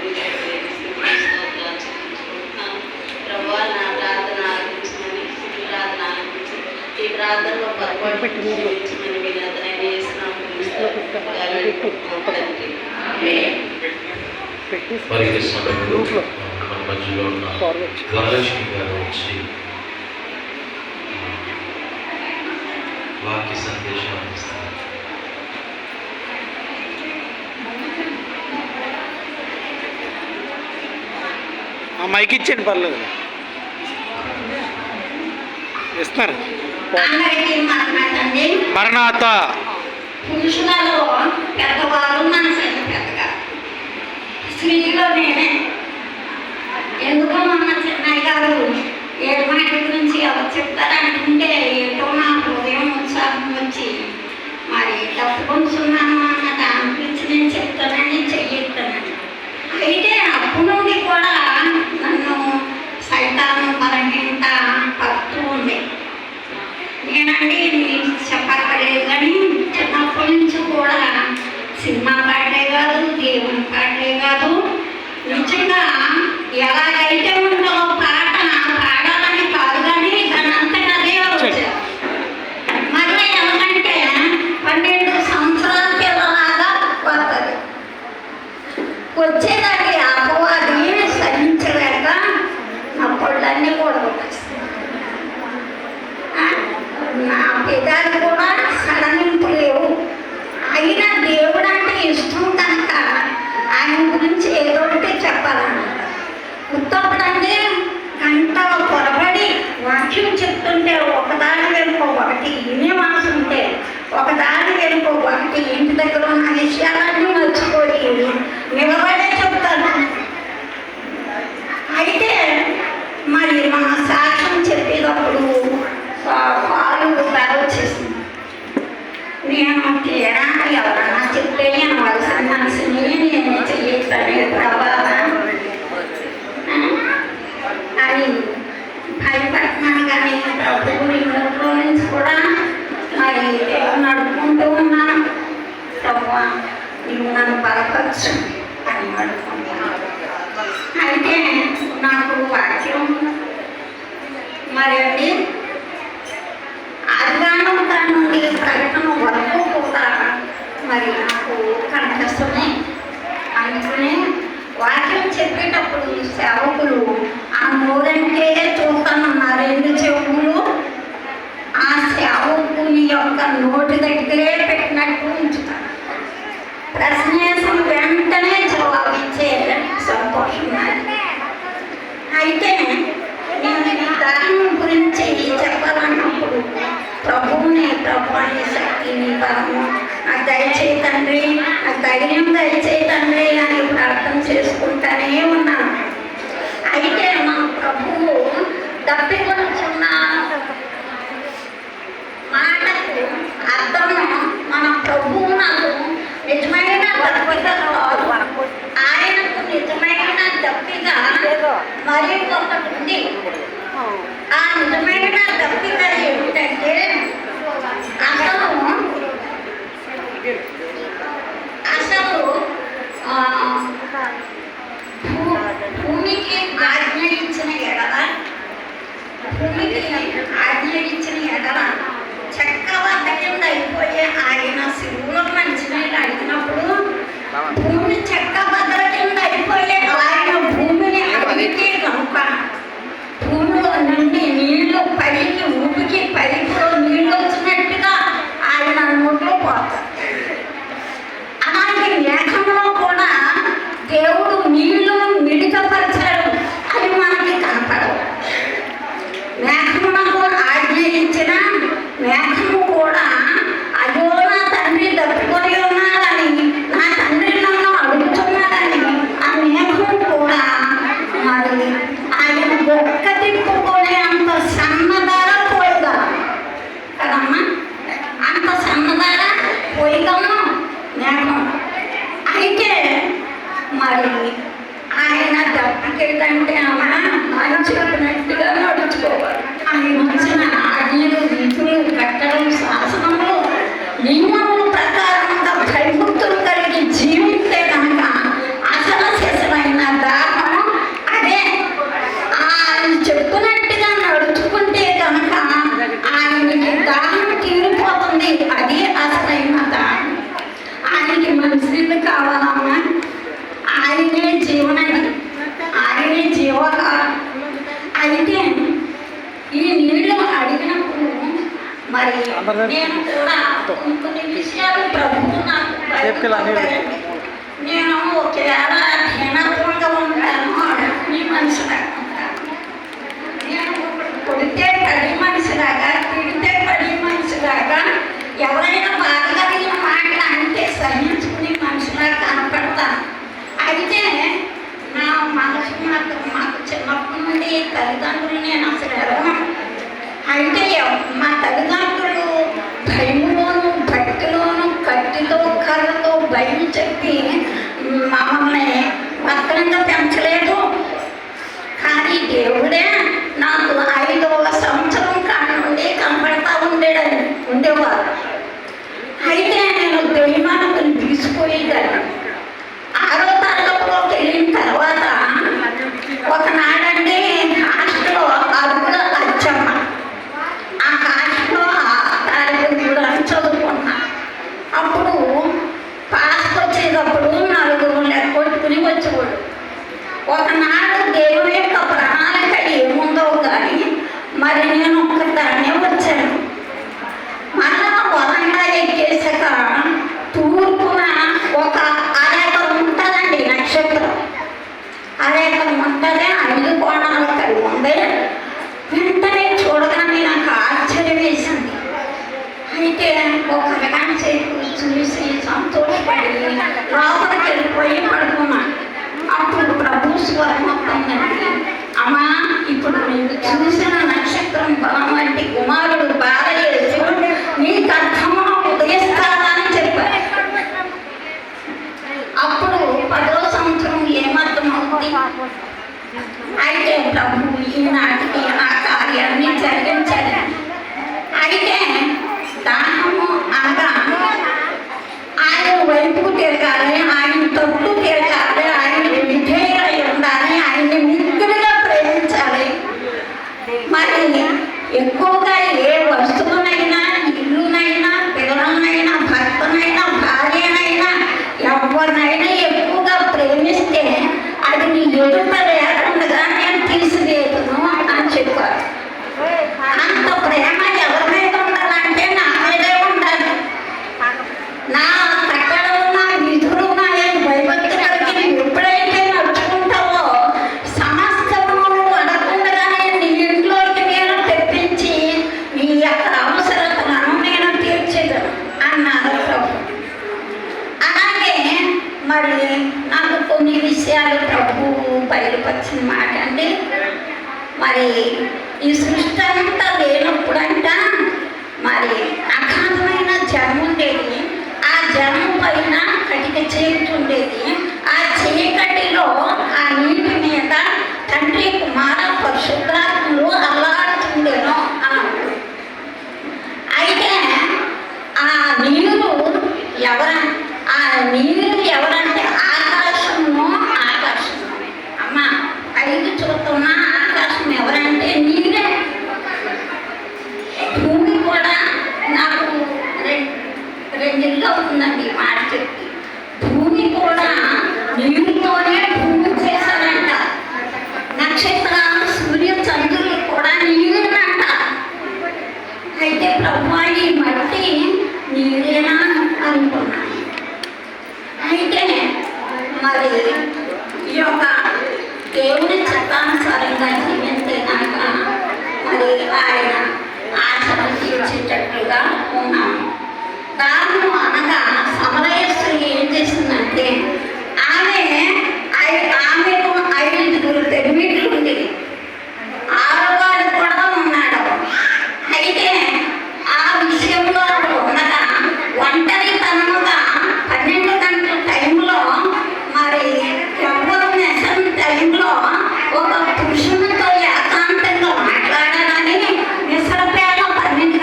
చెల్లించుకుంటున్నాను ప్రభావ. నా ప్రార్థన ఆలకించమని, ఈ ప్రార్థన ఆలకించి ఈ ప్రార్థనలో పొరపాటు క్షమించమని మీరు అతనైనా చేస్తున్నాము. మరి ఈ సమయంలో మన మధ్యలో ఉన్న వరలక్ష్మి గారు వచ్చి వాక్య సందేశం అందిస్తారు. ఆ మైక్ ఇచ్చేయండి, పర్లేదు, ఇస్తున్నారు. అందరికీ మరణాతండి. మరణాత పురుషులలో పెద్దవారు మనసైన పెద్దగా, స్త్రీలో నేనే. ఎందుకో మన చెన్నై గారు 7 మాటల గురించి ఎవరు చెప్తారంటుంటే ఏటో నా హృదయం ఉత్సాహం వచ్చి మరి తప్పుకొంటున్నాను అన్న దాని గురించి నేను చెప్తానని చెయ్యిస్తానని. అయితే అప్పుడు నుండి కూడా నన్ను సైతాను బలహీనత పడుతూ ఉంది. నేనండి మీకు చెప్పక్కర్లేదు కానీ చిన్నప్పటి నుంచి కూడా సినిమా పాటలే కాదు, దేవుని పాటలే కాదు, నిజంగా ఎలాగైతే ఉందో పాట పాడాలని కాదు కానీ దాని అంతటా అదే వచ్చారు. మళ్ళీ ఎలాగంటే 12 సంవత్సరాల పిల్లలాగా వస్తుంది. వచ్చేదాన్ని అపవాది సహించలేక నా పళ్ళన్నీ కూడా కొట్టేస్తాయి. నా పెదాలు కూడా సడలింపు లేవు. అయినా దేవుడు అంటే ఇష్టం కనుక ఆయన గురించి ఏదో ఒకటి చెప్పాలన్నమాట. ఉత్తప్పుడంటే గంటల పొరబడి వాక్యం చెప్తుంటే ఒకదాని వెనుక ఒకటి ఇనే మనసు ఉంటే ఒకదాని వెనుక ఒకటి ఇంటి దగ్గర ఉన్న విషయాలన్నీ మర్చిపోయి నిలబడే చెప్తాను. అయితే మరి మన సాక్ష్యం చెప్పేటప్పుడు కాలు బెర వచ్చేసింది. నేను తేడా ఎవరన్నా చెప్తే నేను వలసిన మనిషిని నేను చెయ్యొచ్చని ప్రభావం అని భయపడుతున్నాను. కానీ ప్రభువు ఇంట్లో నుంచి కూడా మరి నడుపుకుంటూ ఉన్నాను. ప్రభావ నువ్వు నన్ను బలపరచు అని అడుగుతున్నాను. అయితే నాకు వాక్యం మరి అండి ఆదివారం నుండి ప్రకటన వరకు కూడా మరి నాకు కనిపిస్తున్నాయి. అందుకనే వాక్యం చెప్పేటప్పుడు సేవకులు ఆ నోరంటే చూస్తానన్నారు. 2 చెవులు ఆ సేవకుని యొక్క నోటి దగ్గరే పెట్టినట్టు ఉంచుతారు. ప్రశ్న వెంటనే జవాబిచ్చే సొంత అయితే నేను ఈ దాహం గురించి చెప్పాలన్నప్పుడు ప్రభువుని ప్రభు అనే శక్తిని బలము నాకు దయచేయి తండ్రి, నాకు ధైర్యం దయచేయి తండ్రి అని ప్రార్థన చేసుకుంటానే ఉన్నాను. అయితే మన ప్రభువు తప్పికొనుచున్న మాటకు అర్థము మన ప్రభువు నాకు నిజమైన దప్పిక కాదు, ఆయనకు నిజమైన దప్పిక మరి ఒకటి ఉంది. ఆ నిజమైన దప్పిక ఏమిటంటే అసలు భూమికి ఆజ్ఞ ఇచ్చిన ఎడల చక్రవర్తి కింద అయిపోయే ఆయన శివులో మంచినీళ్ళు అడిగినప్పుడు భూమి చక్రవర్తుల కింద అయిపోయే ఆయన భూమిని అడిగితే కనుక భూమిలో నుండి నీళ్లు పైకి ఊపికి పైపులో నీళ్లు వచ్చినట్టుగా ఆయన నోట్లో పోతారు. అలాగే మేఘంలో కూడా దేవుడు నీళ్లను మిడికపరచాడు, అది మనకి కనపడవు. మేఘమునకు ఆజ్ఞ ఇచ్చిన మేఘము కూడా అయ్యో నా తండ్రి తప్పికొని ఉన్నాడని, నా తండ్రి నన్ను అడుగుతున్నాడని ఆ మేఘం కూడా మరి ఆయన ఒక్క తిప్పుకొని అంత సన్నదార పోయిగా కదమ్మా, అంత సన్నదార పోయిగమ్మా మేఘం. అయితే మరి ఆయన దప్పికేదంటే అమ్మ ఆయన చెప్పినట్టుగా నడుచుకోవాలి. ఆయన వచ్చిన ఆజ్ఞలు, విధులు, కట్టడం, శాసనములు, నియమముల ప్రకారంగా భయభక్తులు కలిగి జీవిస్తే కనుక అసలు శిశువైన దాహం అదే. ఆయన చెప్పినట్టుగా నడుచుకుంటే కనుక ఆయనకి దాహం తీరిపోతుంది, అది అసలైన దాహం. ఆయనకి మనుషులు కావాలమ్మా, ఆయనే జీవనది, ఆయనే జీవకాలం. అయితే ఈ నీళ్ళు అడిగినప్పుడు మరి నేను కూడా కొన్ని విషయాలు ప్రభువు నాకు బయలుపరిచారు. నేను ఒకవేళ హీనత్వంగా ఉంటాను, అడుగుని మనిషిలాగా ఉంటాను. నేను కొడితే పడి మనిషిలాగా, తిడితే పడి మనిషిలాగా, ఎవరైనా బాధ కలిగిన మాటలు అంటే సహించుకుని మనిషిలాగా కనపడతాను. అయితే నా మనసు మాకు చిన్నప్పటి నుండి తల్లిదండ్రులు నేను అసలు ఎరగను. అయితే మా తల్లిదండ్రులు భయములోను భక్తిలోను కత్తితో కర్రతో భయం చెప్పి మమ్మల్ని భద్రంగా పెంచలేదు. కానీ దేవుడే నాకు 5వ సంవత్సరం కాడి నుండి కనపడతా ఉండేవారు. అయితే నేను దైవానికి తీసుకుపోయేదాన్ని. 6వ తరగతిలోకి వెళ్ళిన తర్వాత ఒకనాడండి హాస్టల్లో అరుగుల అచ్చమ్మ, ఆ హాస్టల్లో తారీఖు కూడా చదువుకున్నా. అప్పుడు పాస్కి వచ్చేటప్పుడు 4 లెక్కొట్టుకుని వచ్చేవాడు. ఒకనాడు దేవుని యొక్క ప్రణాళిక ఏముందో కానీ మరి నేను ఒక్కదాన్నే వచ్చాను. మళ్ళా వరంగా ఎక్కేసాక తూర్పున ఒక అరేకం ఉంటుందండి, నక్షత్రం అరేకం ఉంటుంది, 5 కోణాలు కలిగి ఉంది. వెంటనే చూడగానే నాకు ఆశ్చర్యం వేసింది. అయితే ఒక గంట చూసి సంతోషపడి లోపలికి వెళ్ళిపోయి పడుకున్నాను. అప్పుడు ప్రభు స్వరం వస్తుందండి, అమ్మా ఇప్పుడు నేను చూసిన నక్షత్రం బలం వంటి కుమారుడు బాలయేసు నీకు అర్థము ఉదయిస్తానని చెప్పారు. అప్పుడు 10వ సంవత్సరం ఏమర్థం అవుతుంది? అయితే ప్రభు ఈనాటికి ఆ కార్యాన్ని జరిగించాలి. అయితే దాహము అనగా ఆయన వైపుకు తిరగాలి, ఆయన తప్పు తిరగాలి, ఆయన విధేయులై ఉండాలి, ఆయన్ని మిక్కులుగా ప్రేమించాలి. మరి ఎక్కువగా ఏ వస్తువునైనా, ఇల్లునైనా, పిల్లలనైనా, భర్తనైనా, భార్యనైనా, ఎవరినైనా ఎక్కువగా ప్రేమిస్తే అది నీ ఎదుట లేకుండా నేను తీసివేయను అని చెప్పారు. అంత ప్రేమ ఎవరి మీద ఉండాలంటే నా మీదే ఉండాలి. నా కట్టడలు, నా విధులు, నా భయభక్తి కలిగి బయలుపరిచిన మాట అండి. మరి ఈ సృష్టి అంతా లేనప్పుడంట మరి అగాధమైన జన్మ ఉండేది. ఆ జన్మ పైన కటిక చీకటి ఉండేది. ఆ చీకటిలో ఆ నీటి మీద తండ్రి కుమార పరిశుద్ధాత్మలు అల్లాడుతుండేనో అన్నాడు. అయితే ఆ నీరు ఎవరంటే ఆకాశము. అమ్మ పైకి చూస్తున్న ఆకాశం ఎవరంటే నీరే. భూమి కూడా నాకు రెండిళ్ళు అవుతుందండి మాట చెప్పి. భూమి కూడా నీరుతోనే భూమి చేశారంట. నక్షత్రాలు సూర్య చంద్రులు కూడా నీరేనంట. అయితే ప్రభు ఈ మట్టి నీరేనా అనుకున్నాను. అయితే మరి ఈ యొక్క దేవుడి చిత్తానుసారంగా జీవించే కనుక మరి ఆయన ఆశను తీర్చేటట్లుగా ఉన్నాము. కారణం అనగా సమరయస్త్రీ ఏం చేసిందంటే ఆమెకు 5 తెలివిట్లు ఉండేది. 6వ వాడు కూడా ఉన్నాడు. అయితే ఆ విషయంలో ఉండగా ఒంటరితనముగా 12 గంటల టైంలో మరి ఎవ్వరు నెసని టైంలో ఒక పురుషునితో ఏకాంతంగా మాట్లాడాలని నిసరపేట 12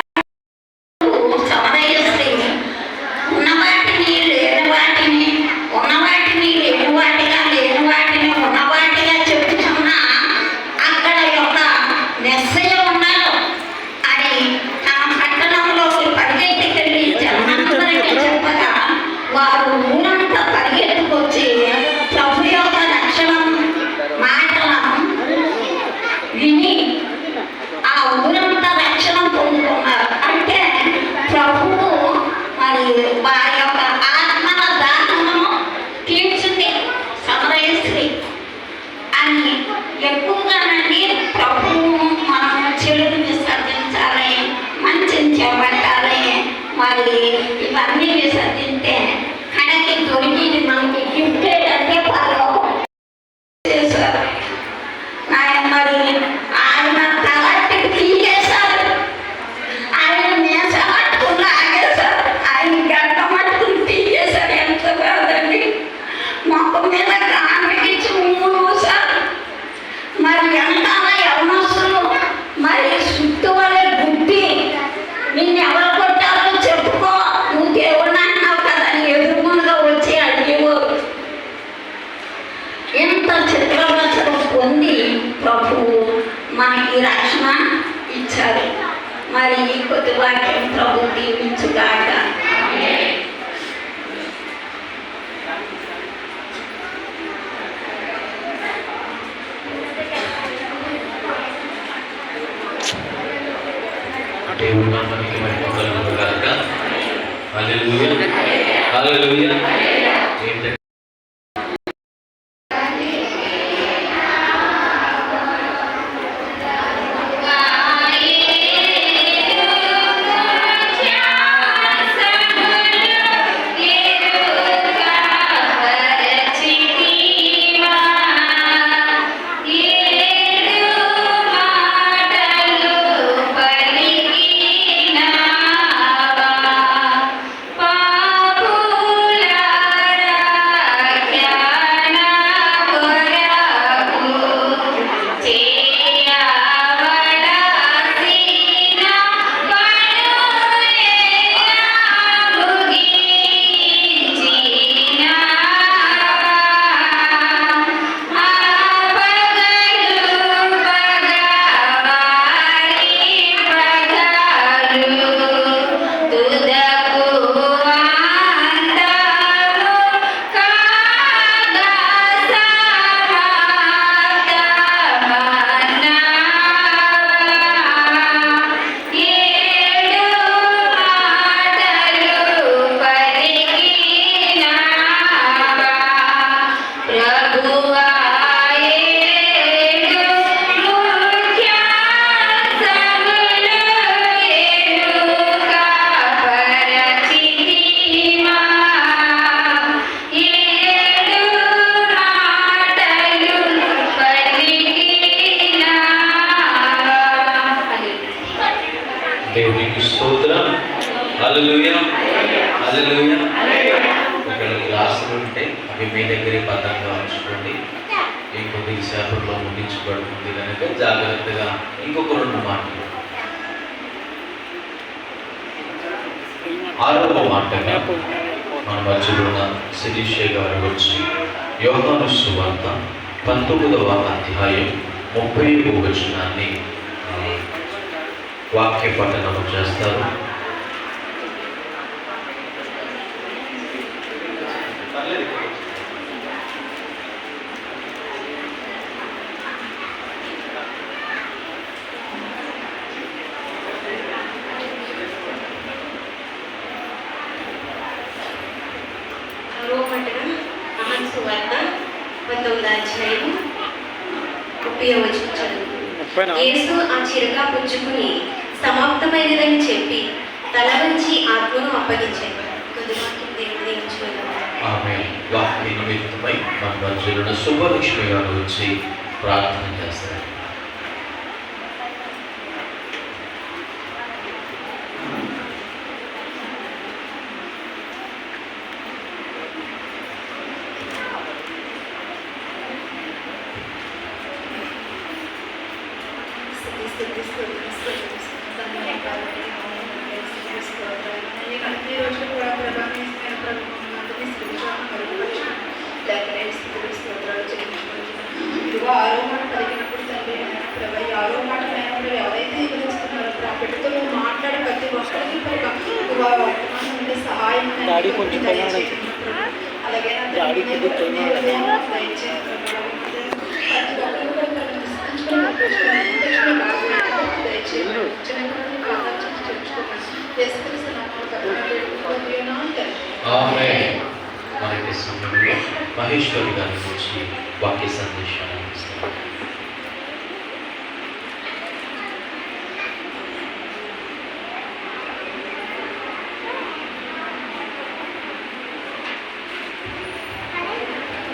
సమరయస్త్రీ ఉన్నవాటిని లేని వాటిని ఉన్నవాటిగా చెప్పుచున్నా అక్కడ యొక్క మెస్సయ్య ఉన్నాడు అని ఆ పట్టణంలోకి పరిగెత్తుకెళ్ళి జనాలందరికీ చెప్పగా వారు ఊరంతా పరిగెత్తుకొచ్చి ప్రభు యొక్క రక్షణ మాటలను విని ఆ ఊరంతా రక్షణ పొందుకున్నారు. అంటే ప్రభువు మరి వారి యొక్క ఆత్మల దాహమును తీర్చింది సమరయస్త్రీ అని ఎక్కువగానండి. ప్రభువు మనం చెడుని విసర్జించాలి, మంచిని చేపట్టాలి. మరి ఇవన్నీ విసర్జింటే కడకి దొరికింది మనకి గిఫ్ట్ ఏంటంటే పరలోకం చేశారు. మరి ఆయన తలటికి తీయేశారు. ఆయన మేస పట్టుకుని ఆగేశారు. ఆయన గడ్డ మట్టుకుని తీయేశారు. ఎంత కాదండి, మొక్క మీద కామెకిచ్చి మూసారు. మరి ఎంత యవనస్తులు మరి చుట్టూ వాళ్ళే గుడ్డి నిన్ను ఎవరు కొట్టారో చెప్పుకో, నువ్వు దేవుడిని అంటున్నావు కదా అని ఎదురుముగా వచ్చి అడిగేవారు. ఎంత చిత్రవచనం పొంది ప్రభువు మనకి రక్షణ ఇచ్చారు. మరి ఈ కొద్ది వాక్యం ప్రభు దీవించుగాక. దేవుని నామానికి మహిమ కలుగును గాక. హల్లెలూయా, హల్లెలూయా. ఏంటంటే పాపులా హల్లెలూయా, హల్లెలూయా. ఇక్కడ గ్లాసులు ఉంటే అవి మీ దగ్గరే భద్రంగా ఉంచుకోండి. ఇంకొద్ది సేపట్లో ముగించబడుతుంది కనుక జాగ్రత్తగా ఇంకొక 2 మాటలు. 6వ మాటగా మన మధ్యలో ఉన్న శిరీష గారు వచ్చి యోహాను సువార్త 19వ అధ్యాయం 30వ వచనాన్ని వాక్య పఠనం చేస్తారు. యోహాను సువార్త 19వ అధ్యాయం 30వ వచనం చదువుకుందాం. యేసు ఆ చిరక పుచ్చుకుని సమాప్తమైనదని చెప్పి తల వంచి ఆత్మను అప్పగించాడు. కొద్దివాక్యం దేవుని దీవించుకుందాం. ఆమేన్. వాక్య నిమిత్తమై మన మధ్యలో ఉన్న సుబ్బలక్ష్మి గారు వచ్చి ప్రార్థన చేస్తారు. డాడీ కొంచెం ఆమేన్. మనకి సమయంలో మహేశ్వరి గారి నుంచి వాక్య సందేశాన్ని ఇస్తారు.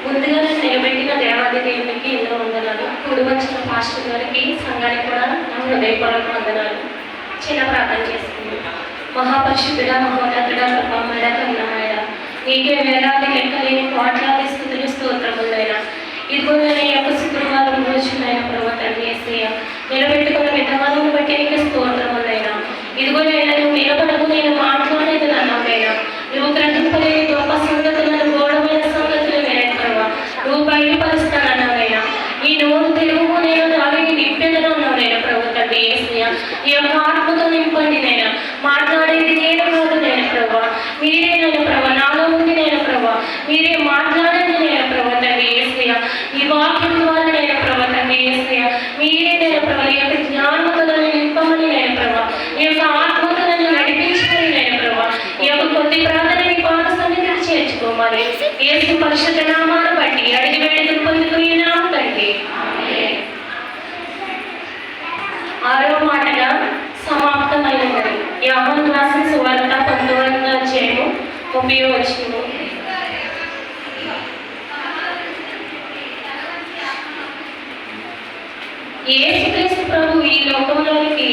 ముందుగా నేను నిలబెట్టిన దేవాది దేవునికి ఎన్నో వందనాలు. కూడి వచ్చిన పాస్టర్ గారికి, సంఘానికి కూడా నా హృదయపూర్వక వందనాలు. చిన్న ప్రార్థన చేసుకుందాం. మహాపరిశుద్ధుడ, మహోన్నతుడ, కృపామయుడ, కరుణామయుడ, నీకే వేలాది లెక్కలేని కోట్లాది స్తుతులు స్తోత్రములైనా. ఇదిగో నేను ఈ యొక్క శుక్రవారం రోజునైనా ప్రభు తండ్రి యేసయ్య నిలబెట్టుకున్న విధానాలను బట్టి నీకు స్తోత్రములైనా. ఇదిగో నేను నిలబడకు, నేను మాట్లాడేది అన్నావైనా. నువ్వు గ్రహింపలేని గొప్ప సంగతులను, గౌరవమైన సంగతులు వేరే ప్రభావ నువ్వు బయలుపరుస్తానన్నావైనా. ఈ నోరు తెలుగు నేను దావిని నింపెదను అన్నావైనా ప్రభు తండ్రి యేసయ్య. ఈ యొక్క ఆత్మతో నింపండి నైనా. మాట్లాడేది నేను కాదు నేను ప్రభా, మీరే నేను ప్రభా, నాలో ఉంది నేను ప్రభా, మీరే మాట్లాడేది నేను ప్రభు తండ్రి యేసయ్య. ఈ వాక్యం ద్వారా నేను ప్రభు తండ్రి యేసయ్య, మీరే నేను ప్రభా, ఈ యొక్క జ్ఞానంతో నన్ను నింపమని నేను ప్రభా, ఈ యొక్క ఆత్మతో నన్ను నడిపించుకొని నేను ప్రభా, ఈ యొక్క కొద్ది ప్రార్థన మీ పాద సన్నిధికి చేర్చుకోమని యేసు పరిశుద్ధ నామాన్ని బట్టి అడిగి వేడుకలు పొందుకున్నాము తండ్రి. ఆరవ మాటగా సమాప్తమైనది. యోహాను రాసిన సువార్త 19వ అధ్యాయము 30వ వచనం. యేసుక్రీస్తు ప్రభు ఈ లోకంలోనికి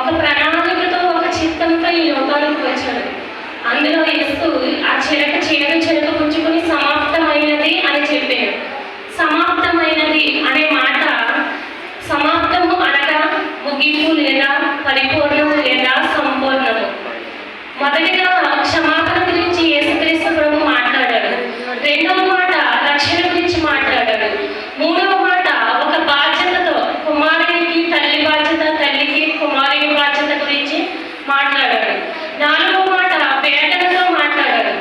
ఒక ప్రణాళికతో, ఒక చిత్తంతో ఈ లోకానికి వచ్చాడు. అందులో యేసు ఆ చెరక పుచ్చుకొని సమాప్తమైనది అని చెప్పాడు. సమాప్తమైనది అనే మాట, సమాప్తము అనగా ముగింపు లేదా పరిపూర్ణము లేదా సంపూర్ణము. మొదటిగా క్షమాపణ గురించి యేసుక్రీస్తు ప్రభు మాట్లాడాడు. రెండవ మాట రక్షణ గురించి మాట్లాడాడు. మూడవ మాట ఒక బాధ్యతతో, కుమారునికి తల్లి బాధ్యత, తల్లికి కుమారుని బాధ్యత గురించి మాట్లాడాడు. నాలుగవ మాట వేదనతో మాట్లాడాడు.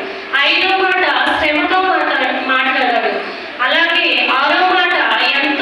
ఐదవ మాట శ్రమతో మాట్లాడాడు. అలాగే ఆరో మాట ఎంత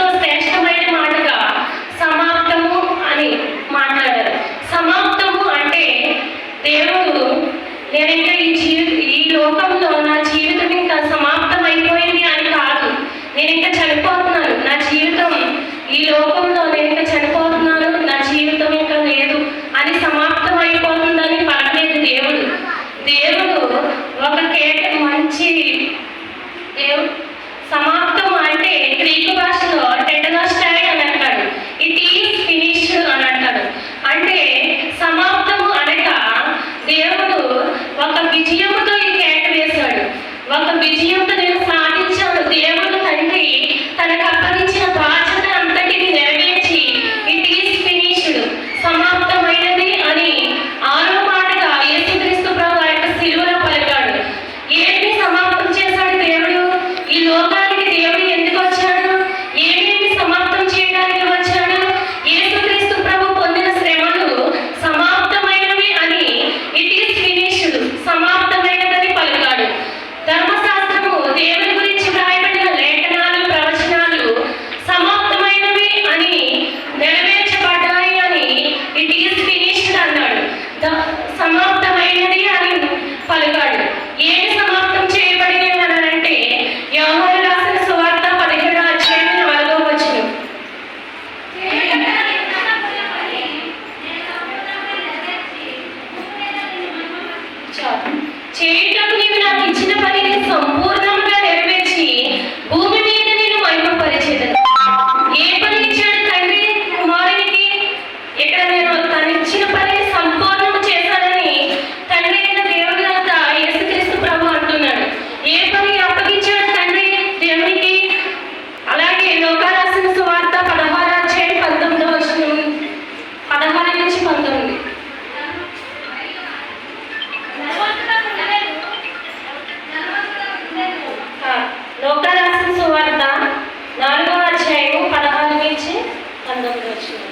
19వ వచనం.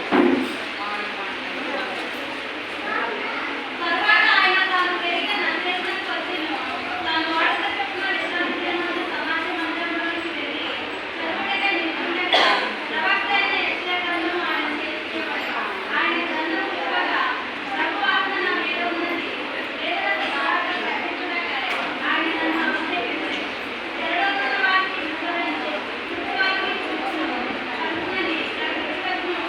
తర్వాత ఆయన తాను పెరిగిన నజరేతునకు వచ్చెను. తాను వాడుక చొప్పున విశ్రాంతిదినమందు సమాజ మందిరములోనికి వెళ్ళి చదువుటకై నిల్చుండగా ప్రవక్త అయిన యెషయా గ్రంథము ఆయన చేతికి ఇవ్వబడెను. ఆయన గ్రంథము విప్పగా ప్రభువు ఆత్మ నా మీద ఉన్నది, పేదలకు సువార్త ప్రకటించుటకై ఆయన నన్ను అభిషేకించెను. చెరలోనున్న వారికి విడుదలను, గుడ్డివారికి చూపును, కన్నులని ప్రకటించుటకును,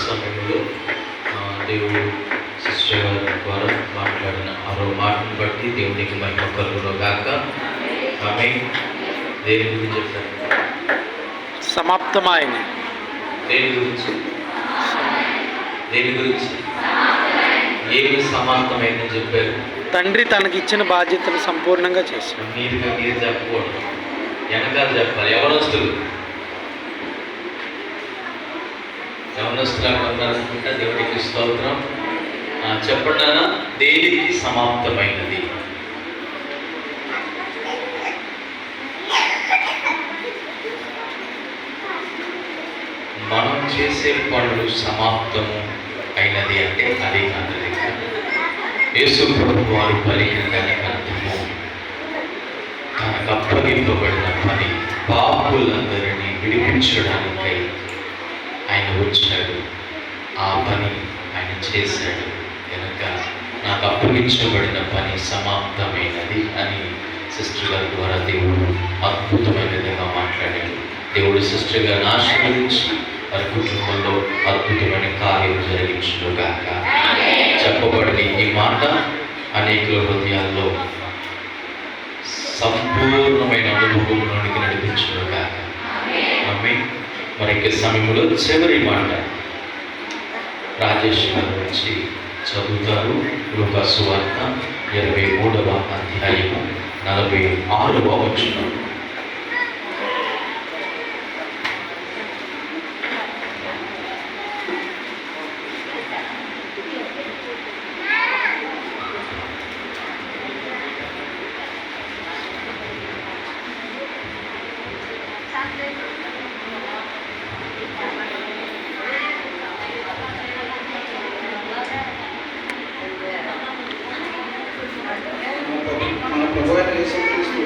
సమయంలో దేవుడు సిస్టర్ గారి ద్వారా మాట్లాడిన ఆరో మాటను బట్టి దేవునికి మహిమ కలుగును గాక. ఆమె దేని గురించి చెప్పారు? సమాప్తమైన. దేని గురించి? ఏమి సమాప్తమైందని చెప్పారు? తండ్రి తనకి ఇచ్చిన బాధ్యతను సంపూర్ణంగా చేశాడు. మీరు చెప్పకూడదు, వెనకాల చెప్పాలి. యవనస్తులు ఉన్నారనుకుంటా. దేవుడికి స్తోత్రం. చెప్పండి అన్న, దేనికి సమాప్తమైనది? మనం చేసే పనులు సమాప్తము అయినది అంటే అదే కాదు. యేసు ప్రభువు వారు పలికిన దానికి అర్థము తనకు అప్పగింపబడిన పని పాపులందరినీ విడిపించడానికై ఆయన వచ్చాడు. ఆ పని ఆయన చేశాడు కనుక నాకు అప్పగించబడిన పని సమాప్తమైనది అని సిస్టర్ గారి ద్వారా దేవుడు అద్భుతమైన విధంగా మాట్లాడాడు. దేవుడు సిస్టర్ గారిని ఆశీర్వదించి వారి కుటుంబంలో అద్భుతమైన కార్యం జరిగించుగాక. చెప్పబడిన ఈ మాట అనేకుల హృదయాల్లో సంపూర్ణమైన అనుభవంలోనికి నడిపించుగాక. ఆమె మరి సమయంలో చివరి మాట రాజేష్ గారు వచ్చి చదువుతారు. లూకా సువార్త 23వ అధ్యాయము 46వ వచనం. మన ప్రభువైన యేసుక్రీస్తు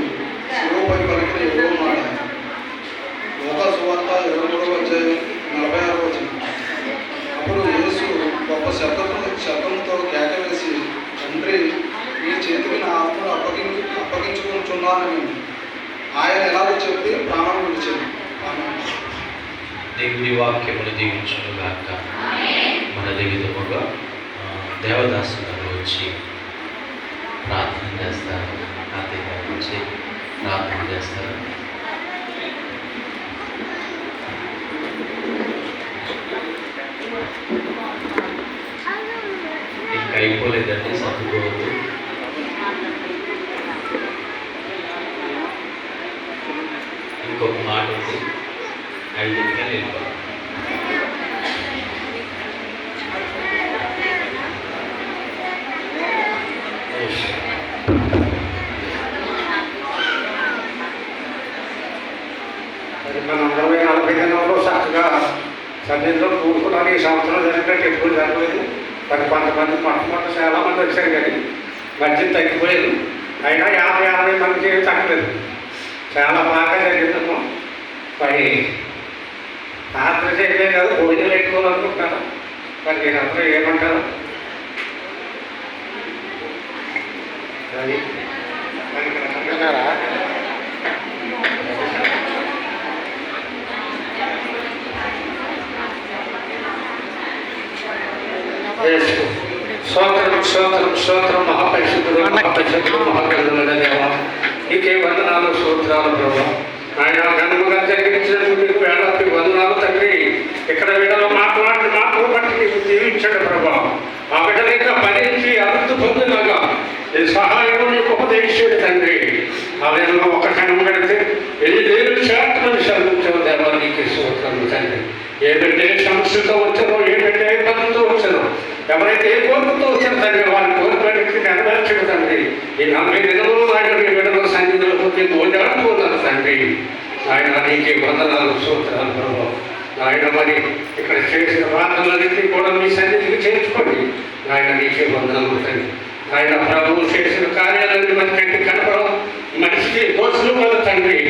శిలువపై పలికిన యుగం మాట. లూకా సువార్త 23వ అధ్యాయం 46వ వచనం. అప్పుడు యేసు గొప్ప శబ్దంతో కేక వేసి, తండ్రి, నీ చేతికి నా ఆత్మను అప్పగించుకుంటున్నానని ఆయన ఎలాగో చెప్పి ప్రాణం విడిచాడు. దేవుడి వాక్యమును దీవించుగాక. మన విధముగా దేవదాసు గారు వచ్చి ప్రార్థన చేస్తారు. అతని గారు వచ్చి ప్రార్థన చేస్తారు. ఇంకా అయిపోలేదండి, సర్దుకోవద్దు. ఇంకొక మాట ఉంది, 5 నిమిషాలు వెళ్ళిపోవాలి. మన 40 దినంలో చక్కగా సన్నిధిలో కూడుకోవడానికి ఈ సంవత్సరం జరిగినట్టు ఎప్పుడు జరగలేదు. కొంతమంది మొట్టమొదటి చాలా మంది వచ్చారు కానీ మధ్య తగ్గిపోయారు. అయినా 50 మందికి ఏమి తగ్గలేదు. చాలా బాగా జరిగిందమ్మా. మరి రాత్రి చేయలే కాదు, భోజనం పెట్టుకోవాలనుకుంటాను. మరి మీరు అందరూ ఏమంటారు? అది విన్నారా? స్తోత్రం మహాపరిశుద్ధుడు మహాగ్రంథమైన దేవ, నీకే వందనాలు, స్తోత్రాలు ప్రభు. ఆయన ఘనముగా జరిగించినందుకు మీకు వేలాది వందనాలు తండ్రి. ఇక్కడ వీడలో మాట్లాడిన మాటలు బట్టి నీకు దీవించాడు ప్రభు. ఆ బిడ్డలు ఇంకా భరించి అభివృద్ధి పొందినగా నీ సహాయం నీకు ఉపదేశించాడు తండ్రి. ఆ విధంగా ఒక క్షణం గడితే 10,000 శాతం చదువుతావు దేవా, నీకు స్తోత్రం తండ్రి. ఏ బిడ్డ ఏ సమస్యతో వచ్చారో, ఏ బిడ్డ ఏ పనులతో వచ్చారో, ఎవరైతే ఏ కోరికతో వచ్చారో తండ్రి, వారి కోరికలకి నెరవేర్చడు తండ్రి. ఈ 40 దినంలో ఆయన మీ బిడ్డల సన్నిధిలో ఓడాడుతున్నారు తండ్రి. ఆయన నీకే వందనాలు, స్తోత్రాలు ప్రభు. ఆయన మరి ఇక్కడ చేసిన ప్రార్థనలన్నింటినీ కూడా మీ సన్నిధికి చేర్చుకోండి. ఆయన నీకే వందనాలు తండ్రి. ఆయన ప్రభువు చేసిన కార్యాలన్నీ మన కంటి కనపడం మనిషికి దోషులు కదా తండ్రి.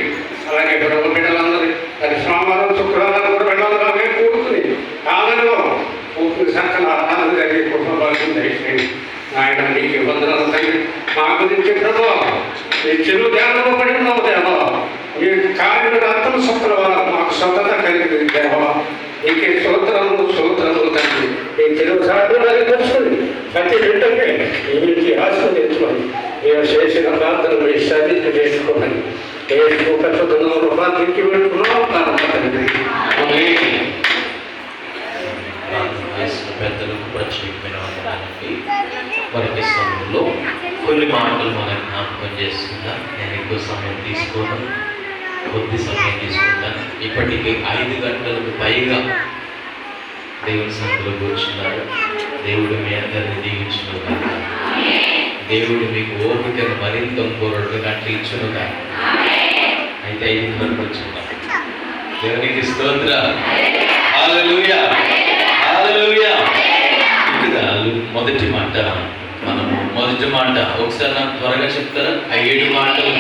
అలాగే ప్రభు బిడ్డలందరూ అది సోమవారం శుక్రవారం కూడా బిడ్డలందరూ కూడుకుని ఆమెలో కూతురు సకల ఆనందం జరిగే కుటుంబాలకు దయచేయండి. ఆయన నీకు వందనాలు తండ్రి. మా గురించి ప్రభు ఈ చెరు ధ్యానంలో పడి ఉన్నావు దేవా. మీ కార్యములు అంతం శుక్రవారం మాకు స్వతంత్ర కలిగింది దేవా. నీకే స్తోత్రము స్తోత్రము తండ్రి. ఈ తెలుగు సాధనని తెలుసుకుని ప్రతి బిడ్డకే ఈ ఆస్వాదించమని నేను చేసిన ప్రార్థన మీ సన్నిధి చేసుకోమని నేను కష్టంలో ప్రార్థించి పెట్టుకున్నాం తండ్రి. పెద్దలకు ప్రత్యేకమైన వందనాలండి. మరొక సమయంలో కొన్ని మాటలు మనం జ్ఞాపకం చేస్తుందా. నేను ఎక్కువ సమయం తీసుకోను, కొద్ది సమయం తీసుకుంటాను. ఇప్పటికీ 5 గంటలకు పైగా దేవుని సన్నిధిలో కూర్చున్నారు. దేవుడు మీ అందరినీ దీవించును కాక. దేవుడు మీకు ఓపికను మరింత 2 గంటలు ఇచ్చును కాక. అయితే 5 వరకు కూర్చుంటాం. దేవునికి స్తోత్రం. హల్లెలూయా, హల్లెలూయా. ఇక్కడ మొదటి మాట ఒకసారి నాకు త్వరగా చెప్తారా? ఆ 7 మాటలు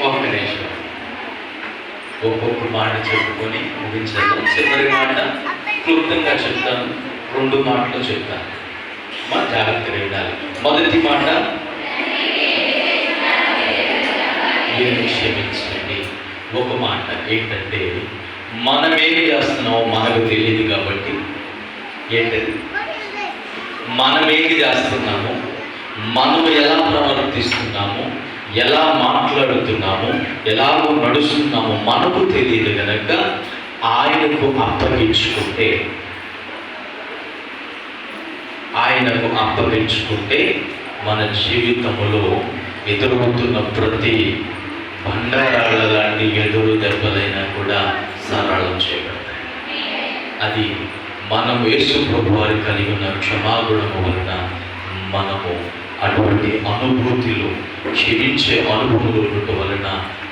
ఒక్క నిమిషం ఒక్కొక్క మాట చెప్పుకొని ముగించాను. చివరి మాట క్లుప్తంగా చెప్తాను, 2 మాటలు చెప్తాను. మా జాగ్రత్తగా వినాలి. మొదటి మాట, ఏమి క్షమించండి. ఒక మాట ఏంటంటే, మనం ఏం చేస్తున్నామో మనకు తెలియదు కాబట్టి, ఏంటది మనం ఏమి చేస్తున్నాము, మనం ఎలా ప్రవర్తిస్తున్నాము, ఎలా మాట్లాడుతున్నాము, ఎలాగో నడుస్తున్నామో మనకు తెలియదు కనుక ఆయనకు అప్పగించుకుంటే మన జీవితంలో ఎదురవుతున్న ప్రతి బండారాళ్ళ లాంటి ఎదురు దెబ్బలైనా కూడా సరళం చేయబడతాయి. అది మనం యేసు ప్రభు వారి కలిగి ఉన్న క్షమాగుణము వలన మనము అటువంటి అనుభూతిలో క్షమించే అనుభూతులు ఉండటం వలన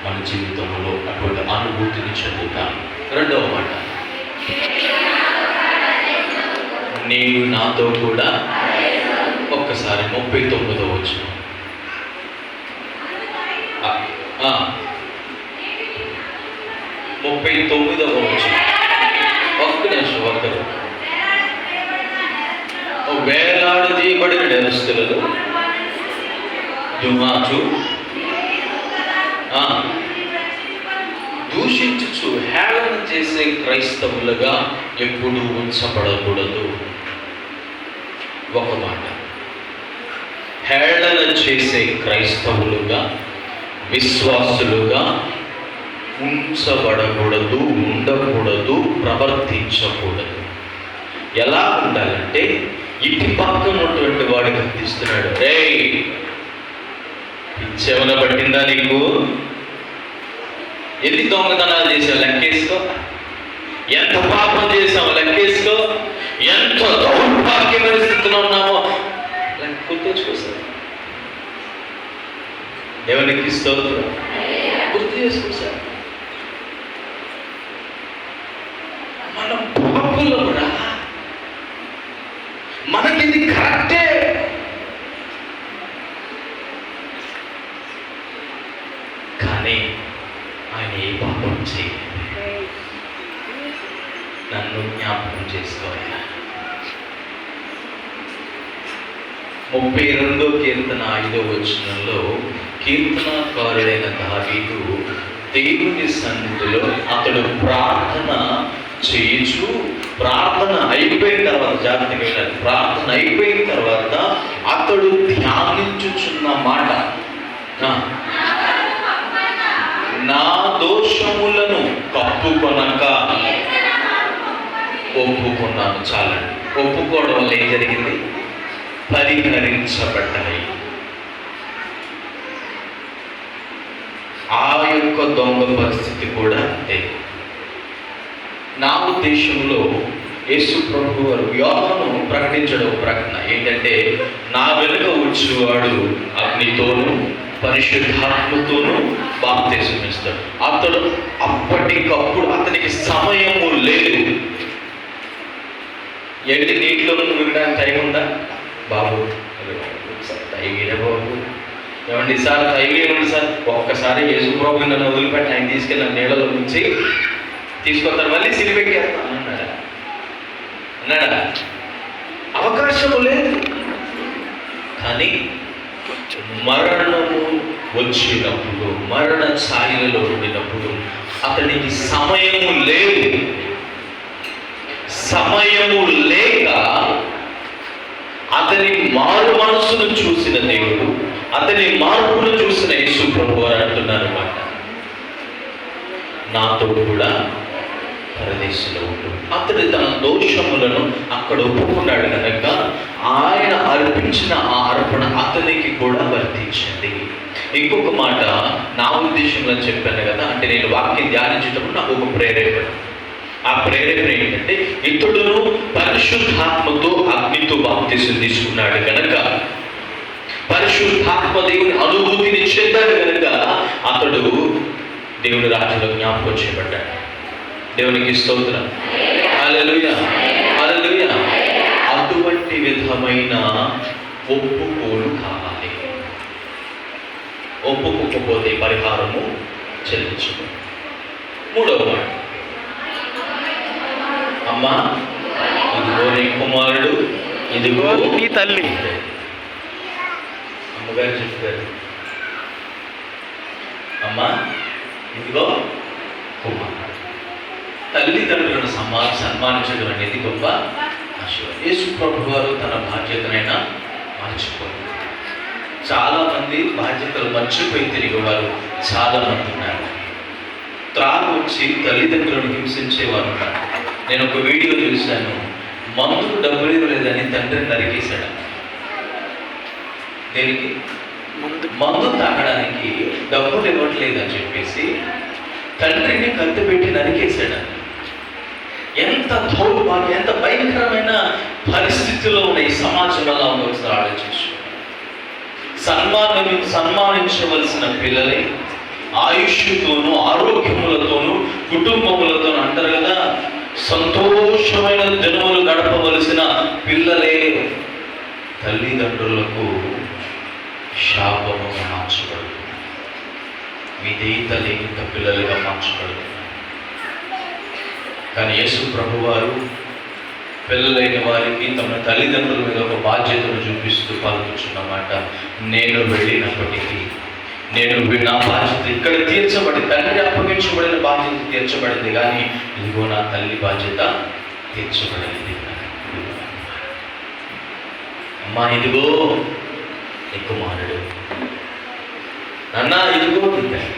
మన జీవితంలో అటువంటి అనుభూతిని చెందుతాం. 2వ మాట, నేను నాతో కూడా ఒక్కసారి 39వ వచనం. 39వ వచనం. ఒక్క నిమిషం. ఒక్కరు వేలాడు తీయబడిన నెరస్తులలో దూషించుచు హేళన చేసే క్రైస్తవులుగా ఎప్పుడు ఉంచబడకూడదు. ఒక మాట, హేళన చేసే క్రైస్తవులుగా, విశ్వాసులుగా ఉంచబడకూడదు, ఉండకూడదు, ప్రవర్తించకూడదు. ఎలా ఉండాలంటే, ఇటు పక్కన ఉన్నటువంటి వాడు కనిపిస్తున్నాడు, రే పిచ్చేమన పట్టిందా నీకు, ఎన్ని దొంగతనాలు చేసావు లెక్కేసుకో, ఎంత పాపం చేసావు లెక్కేసుకో, ఎంత దౌర్భాగ్యమైన స్థితిలో ఉన్నామో గుర్తు తెచ్చుకోసారు. దేవునికి స్తోత్రం. గుర్తు చేసుకోసారు. మనం పాపులు కూడా, మనకిది కరెక్టే. కానీ ఆయన ఏ పాపం చేయలేదు. నన్ను జ్ఞాపకం చేసుకోవాలి. 32వ కీర్తన 5వ వచనంలో కీర్తనకారుడైన దావీదు దేవుని సన్నిధిలో అతడు ప్రార్థన చేయించు, ప్రార్థన అయిపోయిన తర్వాత, జాగ్రత్తగా వినాలి, ప్రార్థన అయిపోయిన తర్వాత అతడు ధ్యానించుచున్న మాట, నా దోషములను కప్పుకొనక ఒప్పుకున్నాను. చాలండి. ఒప్పుకోవడం వల్ల ఏం జరిగింది? పరిహరించబడ్డాయి. ఆ యొక్క దొంగ పరిస్థితి కూడా అంతే. నా ఉద్దేశంలో యేసు ప్రభు వారు యోహాను ప్రకటించడం ప్రకటన ఏంటంటే, నా వెనుక వచ్చేవాడు అగ్నితోనూ పరిశుద్ధాత్మతోనూ బాప్తిసం ఇస్తాడు. అతడు అప్పటికప్పుడు, అతనికి సమయము లేదు. ఎండి నీటిలో మునగడానికి టైం ఉందా బాబు? టైం ఇదే బాబు. ఏమండి సార్, టైం ఏమండి సార్? ఒక్కసారి యేసు ప్రభు నన్ను వదిలిపెట్టి ఆయన తీసుకెళ్ళి నీళ్ళలో నుంచి తీసుకొస్తాడు, మళ్ళీ సిలిపెట్టేస్తాను అన్నాడా? అవకాశము లేదు. కానీ మరణము వచ్చినప్పుడు, మరణ ఛాయలలో ఉండినప్పుడు అతనికి సమయము లేదు. సమయము లేక అతని మారు మనసును చూసిన దేవుడు, అతని మార్పును చూసిన యేసు ప్రభు వారు అంటున్నారు అన్నమాట, నాతో కూడా పరదేశంలో ఉండు. అతడు తన దోషములను అక్కడ ఒప్పుకున్నాడు కనుక ఆయన అర్పించిన ఆ అర్పణ అతనికి కూడా వర్తించింది. ఇంకొక మాట నా ఉద్దేశంలో చెప్పాను కదా, అంటే నేను వాక్యం ధ్యానించేటప్పుడు నాకు ఒక ప్రేరేపణ. ఆ ప్రేరేపణ ఏంటంటే, ఇతడును పరిశుద్ధాత్మతో అగ్నితో బాప్తిసం తీసుకున్నాడు కనుక, పరిశుద్ధాత్మ దేవుని అనుభూతిని చెందాడు కనుక అతడు దేవుని రాజ్యంలో జ్ఞాపకం చేయబడ్డాడు. దేవునికి స్తోత్రం. హల్లెలూయా, హల్లెలూయా. అటువంటి విధమైన ఒప్పుకోలు కావాలి. ఒప్పుకోకపోతే పరిహారము చెల్లించు. మూడవ మాట, అమ్మా ఇదిగో నీ కుమారుడు, ఇదిగో నీ తల్లి. అమ్మగారు చెప్పారు, అమ్మా ఇదిగో కుమారుడు. తల్లిదండ్రులను సన్మానించడం అనేది గొప్ప ఆశీర్వాదం. యేసు ప్రభు వారు తన బాధ్యతనైనా మర్చిపోయారు. చాలా మంది బాధ్యతలు మర్చిపోయి తిరిగి వారు చాలా మంది ఉన్నారు. త్రాగు వచ్చి తల్లిదండ్రులను హింసించేవారు ఉన్నారు. నేను ఒక వీడియో చూశాను, మందుకు డబ్బులు ఇవ్వలేదని తండ్రిని నరికేశాడు. దేనికి? మందు తాగడానికి డబ్బులు ఇవ్వట్లేదని చెప్పేసి తండ్రిని కత్తి పెట్టి నరికేశాడు. ఎంత దౌర్భాగ్యం, ఎంత భయంకరమైన పరిస్థితిలో ఉన్న ఈ సమాజం వల్ల ఒకసారి ఆలోచించు. సన్మానించవలసిన పిల్లలే ఆయుష్తోనూ ఆరోగ్యములతోనూ కుటుంబములతోనూ అంటారు కదా, సంతోషమైన దినములు గడపవలసిన పిల్లలే తల్లిదండ్రులకు శాపముగా మార్చబడుతుంది, విధేయత లేని పిల్లలుగా మార్చబడుతుంది. కానీ యేసు ప్రభు వారు పిల్లలైన వారికి తమ తల్లిదండ్రుల మీద ఒక బాధ్యతను చూపిస్తూ పలుకుచున్నమాట, నేను వెళ్ళినప్పటికీ నా బాధ్యత ఇక్కడ తీర్చబడింది. తండ్రి అప్పగించబడిన బాధ్యత తీర్చబడింది, కానీ ఇదిగో నా తల్లి బాధ్యత తీర్చబడింది. అమ్మా ఇదిగో నీ కుమారుడు, నాన్న ఇదిగో నీ తల్లి.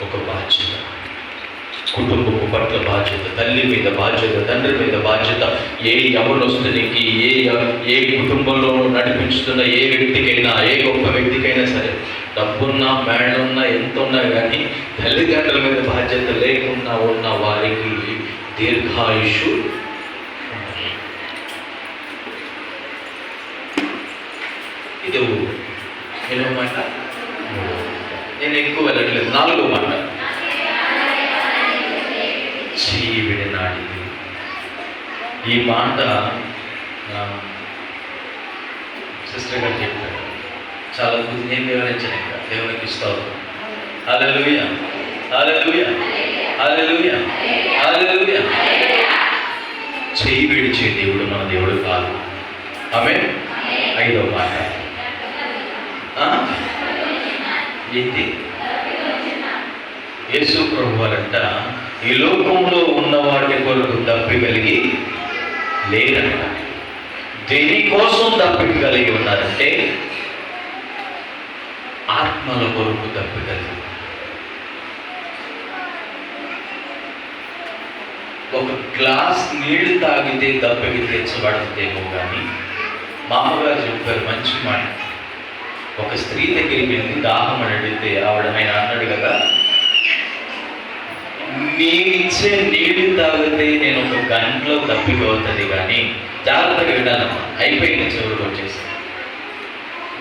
ఒక బాధ్యత, కుటుంబపు పట్ల బాధ్యత, తల్లి మీద బాధ్యత, తండ్రి మీద బాధ్యత. ఏ యవనస్తునికి, ఏ కుటుంబంలో నడిపించుతున్న ఏ వ్యక్తికైనా, ఏ గొప్ప వ్యక్తికైనా సరే, డబ్బున్నా మేడలున్నా ఎంత ఉన్నా కానీ తల్లిదండ్రుల మీద బాధ్యత లేకుండా ఉన్న వారికి దీర్ఘాయుషు. ఇది ఎన్నో మాట, నేను ఎక్కువ వెళ్ళట్లేదు. 4వ మాట, చెయ్యి విడనాడింది. ఈ మాట సిస్టర్ గారు చెప్పారు, చాలా నేను వివరించాను. ఇంకా దేవునికి స్తోత్రం. హల్లెలూయా, హల్లెలూయా, హల్లెలూయా, హల్లెలూయా. చెయ్యి విడిచే దేవుడు మన దేవుడు కాదు. ఆమేన్. 5వ మాట ఏంటి? యేసు ప్రభు వారంట ఈ లోకంలో ఉన్నవాడి కొరకు దప్పి కలిగి లేరంట. దేనికోసం దప్పి కలిగి ఉన్నారంటే ఆత్మల కొరకు దప్పి కలిగి. ఒక గ్లాస్ నీళ్లు తాగితే దప్పికి తీర్చబడుతుందేమో కానీ, మా అమ్మగారు చెప్పారు మంచి మాట. ఒక స్త్రీ దగ్గరికి వెళ్ళి దాహం అని అడిగితే ఆయన అన్నాడు కదా, నేనిచ్చే నీళ్లు తాగితే నేను ఒక గంటలో తప్పిపోతుంది, కానీ జాగ్రత్తగా వినాలమ్మా, అయిపోయింది చివరికి వచ్చేసి.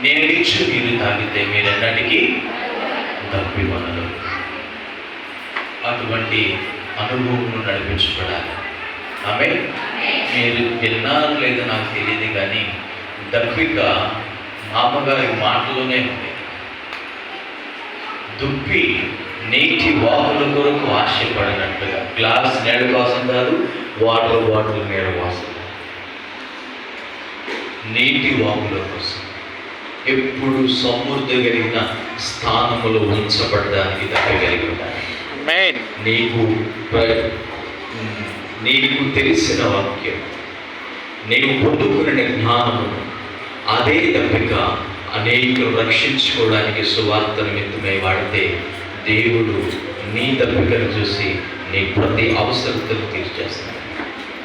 నేను ఇచ్చి నీరు తాగితే మీరెన్నటికీ తప్పిపోనరు. అటువంటి అనుభవం నడిపించబడాలి. ఆమె మీరు విన్నారు లేదో నాకు తెలియదు, కానీ దప్పిక మామగారి మాటలోనే ఉంది. దుప్పి నీటి వాకుల కొరకు ఆశపడినట్టుగా, గ్లాస్ నీడ కోసం కాదు, వాటర్ నీడ కోసం, నీటి వాకుల కోసం ఎప్పుడు సమృద్ధి కలిగిన స్థానములు ఉంచబడడానికి దప్పి కలిగి ఉండాలి. ఆమేన్. నీకు తెలిసిన వాక్యం, నీవు పొందుకున్న జ్ఞానమును అదే తప్పిక అనేకులు రక్షించుకోవడానికి సువార్త నిమిత్తమై వాడితే దేవుడు నీ తప్పికను చూసి నీ ప్రతి అవసరతను తీర్చేస్తాడు.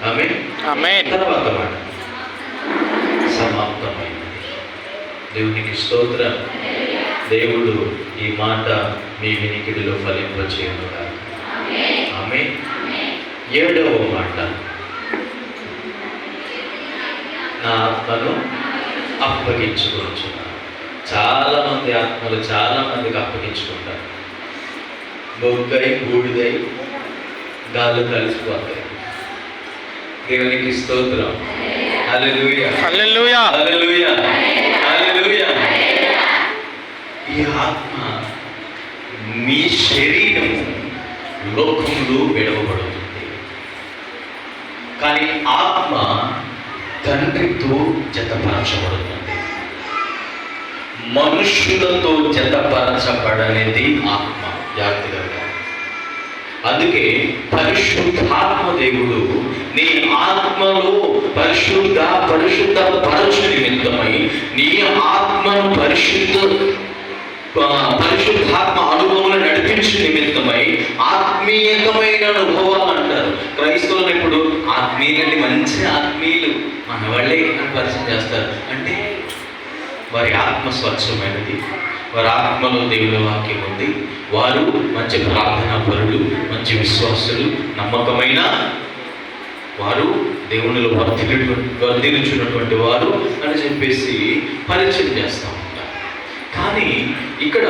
ఆమేన్. తర్వాత మాట సమాప్తమైనది. దేవునికి స్తోత్రం. దేవుడు ఈ మాట మీ వినికిడిలో ఫలింపచేయను. ఆమేన్. 7వ మాట, నా ఆత్మను అప్పగించుకొనుచున్నాను. చాలా మంది ఆత్మలు చాలా మందికి అప్పగించుకుంటారు. బొగ్గై బూడిదై గాలు కలిసిపోతాయి. దేవునికి స్తోత్రం. హల్లెలూయా, హల్లెలూయా, హల్లెలూయా, హల్లెలూయా. ఈ ఆత్మ మీ శరీరం లోకంలో విడవబడుతుంది, కానీ ఆత్మ తండ్రితో జతపరచబడుతుంది. మనుష్యులతో జతపరచబడనేది ఆత్మ. జాగ్రత్తగా. అందుకే పరిశుద్ధాత్మ దేవుడు నీ ఆత్మలో పరిశుద్ధ పరచు నిమిత్తమై నీ ఆత్మను పరిశుద్ధాత్మ అనుభవంలో నడిపించు నిమిత్తమై ఆత్మీయమైన అనుభవాలు అంటారు. క్రైస్తవులు ఇప్పుడు ఆత్మీయులని మంచి ఆత్మీయులు మన వాళ్ళే పరిచయం చేస్తారు. అంటే వారి ఆత్మ స్వచ్ఛమైనది, వారి ఆత్మలో దేవుని వాక్యం ఉంది, వారు మంచి ప్రార్థనా పరులు, మంచి విశ్వాసులు, నమ్మకమైన వారు, దేవునిలో వర్ధిల్లుచున్నటువంటి వారు అని చెప్పేసి పరిచయం చేస్తూ ఉంటారు. కానీ ఇక్కడ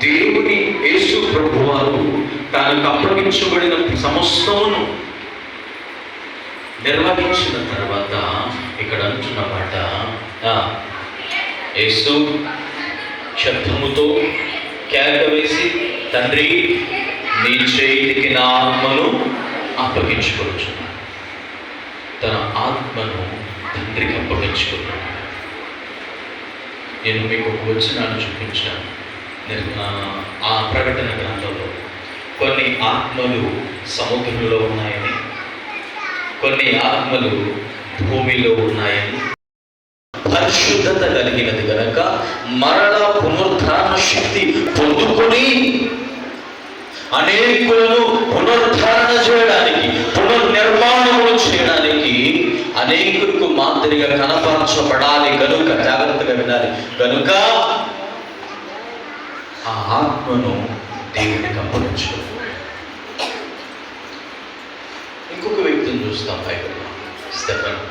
దేవుని యేసు ప్రభువారు తనకు అప్పగించబడిన సమస్తమును నిర్వహించిన తర్వాత ఇక్కడ అంటున్న మాట, యేసు శబ్దముతో కేక వేసి, తండ్రి నీ చేతికి నా ఆత్మను అప్పగించుకోవచ్చు. తన ఆత్మను తండ్రికి అప్పగించుకున్నాడు. నేను మీకు ఒక వచనాన్ని చూపించాను ఆ ప్రకటన గ్రంథంలో. కొన్ని ఆత్మలు సముద్రంలో ఉన్నాయని, కొన్ని ఆత్మలు భూమిలో ఉన్నాయని, పరిశుద్ధత కలిగినది కనుక మరలా పునరుద్ధారణ శక్తి పొందుకొని అనేకులను పునరుద్ధారణ చేయడానికి, పునర్నిర్మాణములు చేయడానికి అనేకులకు మాదిరిగా కనపరచబడాలి కనుక, జాగ్రత్తగా వినాలి కనుక ఆ ఆత్మను దేవునికి అప్పగించుకో. ఇంకొక వ్యక్తిని చూస్తాం బైబిల్లో, స్టెఫెన్.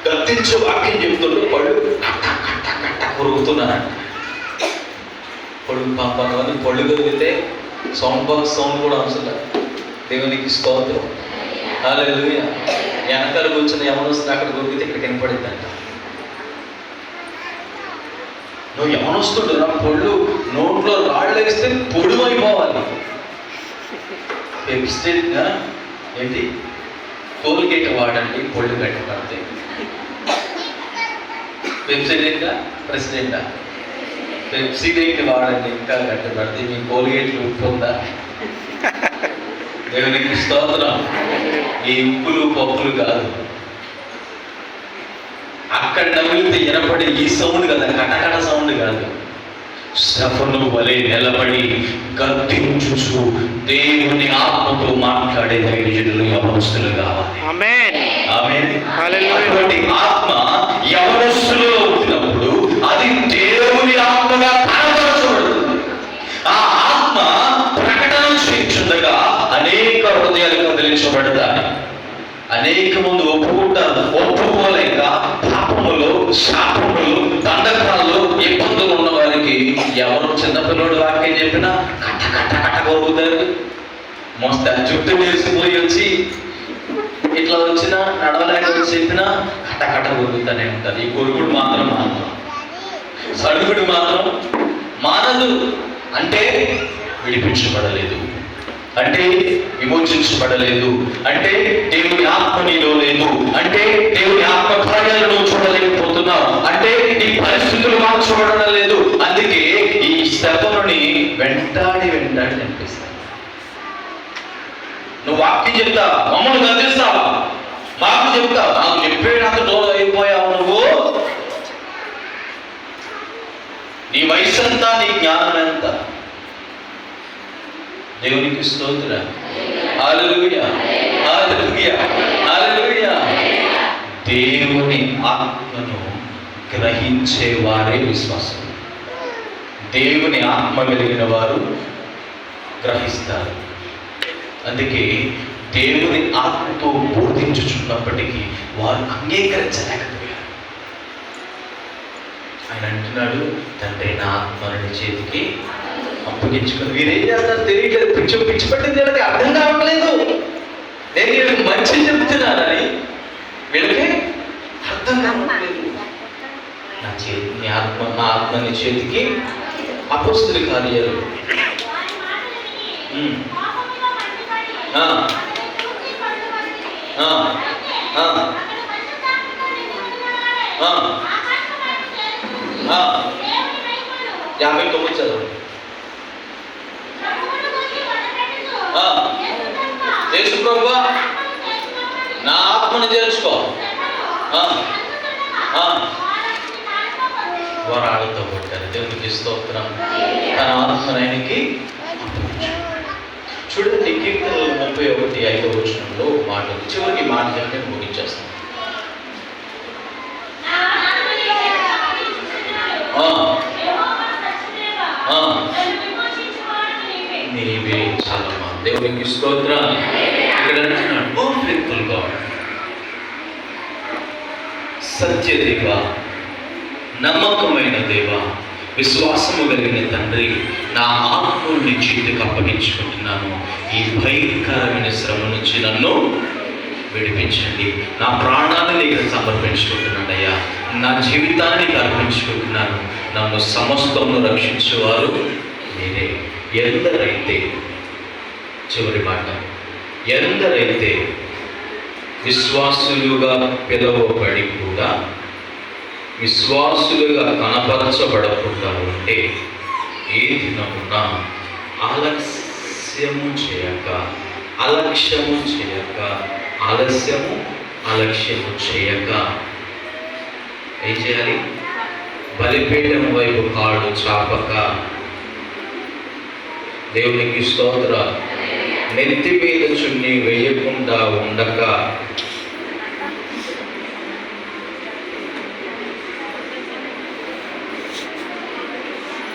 గద్దించే వాక్యం చెప్తుంటే పళ్ళు కట్ట కొరుకుతున్నారంట. కొంతమంది పళ్ళు కదిలితే సౌండ్ బాక్స్ సౌండ్ కూడా అవసరం. దేవునికి స్తోత్రం. హల్లెలూయా. వెనకాల కూర్చొని యమనొస్తుంది, అక్కడ కొరికితే ఇక్కడ కనపడిందంట. నువ్వు యమనొస్తుండు, నా పళ్ళు నోట్లో రాళ్ళు వేస్తే పొడుమైపోవాలి. పెప్సిడెంట్గా ఏంటి కోల్గేట్ వాడండి, పళ్ళు గట్టి పడతాయి. పెప్సిడెంటా ప్రెసిడెంటా? పెప్సిడెంట్ వాడండి, ఇంకా గట్టి పడితే. మీ కోల్గేట్లు ఉప్పు ఉందా? దేవునికి స్తోత్రం. ఈ ఉప్పులు పప్పులు కాదు, అక్కడ నవ్వులితే వినపడే ఈ సౌండ్ కదా, కటకట సౌండ్ కాదు. స్టెఫను వలె నిలబడి గద్దించుచు దేవుని ఆత్మతో మాట్లాడే ధైర్యులు యవనస్తులు కావాలి. ఆమేన్. ఆమేన్. హల్లెలూయా. అటువంటి ఆత్మ యవనస్తులో ఉన్నప్పుడు అది దేవుని ఆత్మగా కనపరచబడుతుంది. ఆ ఆత్మ ప్రకటన చేయించుండగా అనేక హృదయాలు కదిలించబడతాయి. అనేక మంది ఒప్పుకోలేక పాపములు, శాపములు, దండకాలు, ఇబ్బందులు ఉన్న వారికి ఎవరు చిన్నపిల్లడు వాక్యం చెప్పినా కట్ట కట్ట కట్ట కొరుకుతారు. మోస్తా జుట్టు వేసిపోయి వచ్చి ఇట్లా వచ్చినా నడవలేక వచ్చి చెప్పినా కట్ట కట్ట కొరుకుతానే ఉంటారు. ఈ కొరుకుడు మాత్రం మానదు, సడుగుడు మాత్రం మానదు. అంటే విడిపించబడలేదు, అంటే విమోచించబడలేదు, అంటే దేవుని ఆత్మ నీలో లేదు, అంటే దేవుని ఆత్మ కార్యాలను నువ్వు చూడలేకపోతున్నావు, అంటే నీ పరిస్థితులు మార్చబడడం లేదు. అందుకే ఈ స్తెఫనుని వెంటాడి వెంటాడి కనిపిస్తాయి. నువ్వు వాక్యం చెప్తావా? మమ్మల్ని గర్దిస్తావా? మాకు చెప్తావా? మాకు చెప్పేటంత దూరం అయిపోయావు నువ్వు. నీ వయసు ఎంత, నీ జ్ఞానం ఎంత? దేవునికి స్తోత్రం. హల్లెలూయా, హల్లెలూయా, హల్లెలూయా. దేవుని ఆత్మను గ్రహించే వారే విశ్వాసం. దేవుని ఆత్మ కలిగిన వారు గ్రహిస్తారు. అందుకే దేవుని ఆత్మతో బోధించుచున్నప్పటికీ వారు అంగీకరించలేకపోయారు. ఆయన అంటున్నాడు, తండ్రి నా ఆత్మని చేతికి అప్పగించుకొని. వీరేం చేస్తారు తెలియట్లేదు. పిచ్చి పట్టింది వీళ్ళకి అర్థం కావట్లేదు. నేను వీళ్ళకి మంచి చెప్తున్నానని వీళ్ళకి అర్థం కావట్లేదు. నా ఆత్మని చేతికి అపోస్తలుల కార్యాలు 59 చదవండి. యేసు ప్రభువా నా ఆత్మను చేర్చుకో. వరాలతో కొట్టారు. దేవునికి స్తోత్రం. తన ఆత్మను ఆయనకి చూడండి. కీర్తనలు 31:5 మాట ఉంది. చివరికి మాట చెప్పి నేను ముగించేస్తాను. నీవే చాలమ్మా. దేవునికి స్తోత్రం. ఇక్కడ అంటున్నాడు, ఓ ఫెయిత్ఫుల్ గాడ్, సత్యదేవ, నమ్మకమైన దేవ, విశ్వాసము కలిగిన తండ్రి, నా ఆత్మను నీ చేతికి అప్పగించుకుంటున్నాను. ఈ భయంకరమైన శ్రమ నుంచి నన్ను విడిపించండి. నా ప్రాణాన్ని నీకు సమర్పించుకుంటున్నానయ్యా. నా జీవితాన్ని అర్పించుకుంటున్నాను. నన్ను సమస్తమును రక్షించేవారు మీరే. ఎందరైతే, చివరి మాట, ఎందరైతే విశ్వాసులుగా పిలువబడి కూడా విశ్వాసులుగా కనపరచబడకుండా ఉంటే ఏ దినమున ఆలస్యము చేయక ఏం చేయాలి? బలిపీఠం వైపు కాళ్ళు చాపక, దేవునికి స్తోత్ర, నెత్తి మీద చున్ని వేయకుండా ఉండక,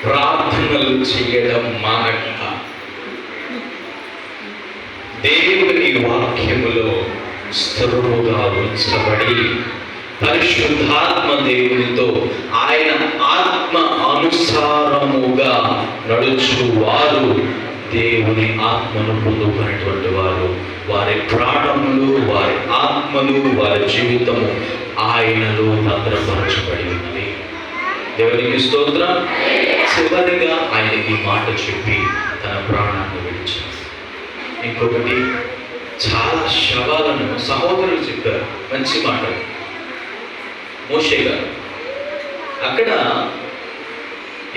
ప్రార్థనలు చేయడం మానక, దేవుని వాక్యములో స్థిరముగా ఉంచబడి పరిశుద్ధాత్మ దేవునితో ఆయన ఆత్మ అనుసారముగా నడుచువారు దేవుని ఆత్మను పొందుకున్నటువంటి వారు. వారి ప్రాణములు, వారి ఆత్మలు, వారి జీవితము ఆయనలో భద్రపరచబడి ఉన్నది. దేవునికి స్తోత్రం. చివరిగా ఆయనకి మాట చెప్పి తన ప్రాణాన్ని విడిచారు. ఇంకొకటి, చాలా శవాలను సహోదరులు చెప్పారు. మంచి మాట. మోషే గారు అక్కడ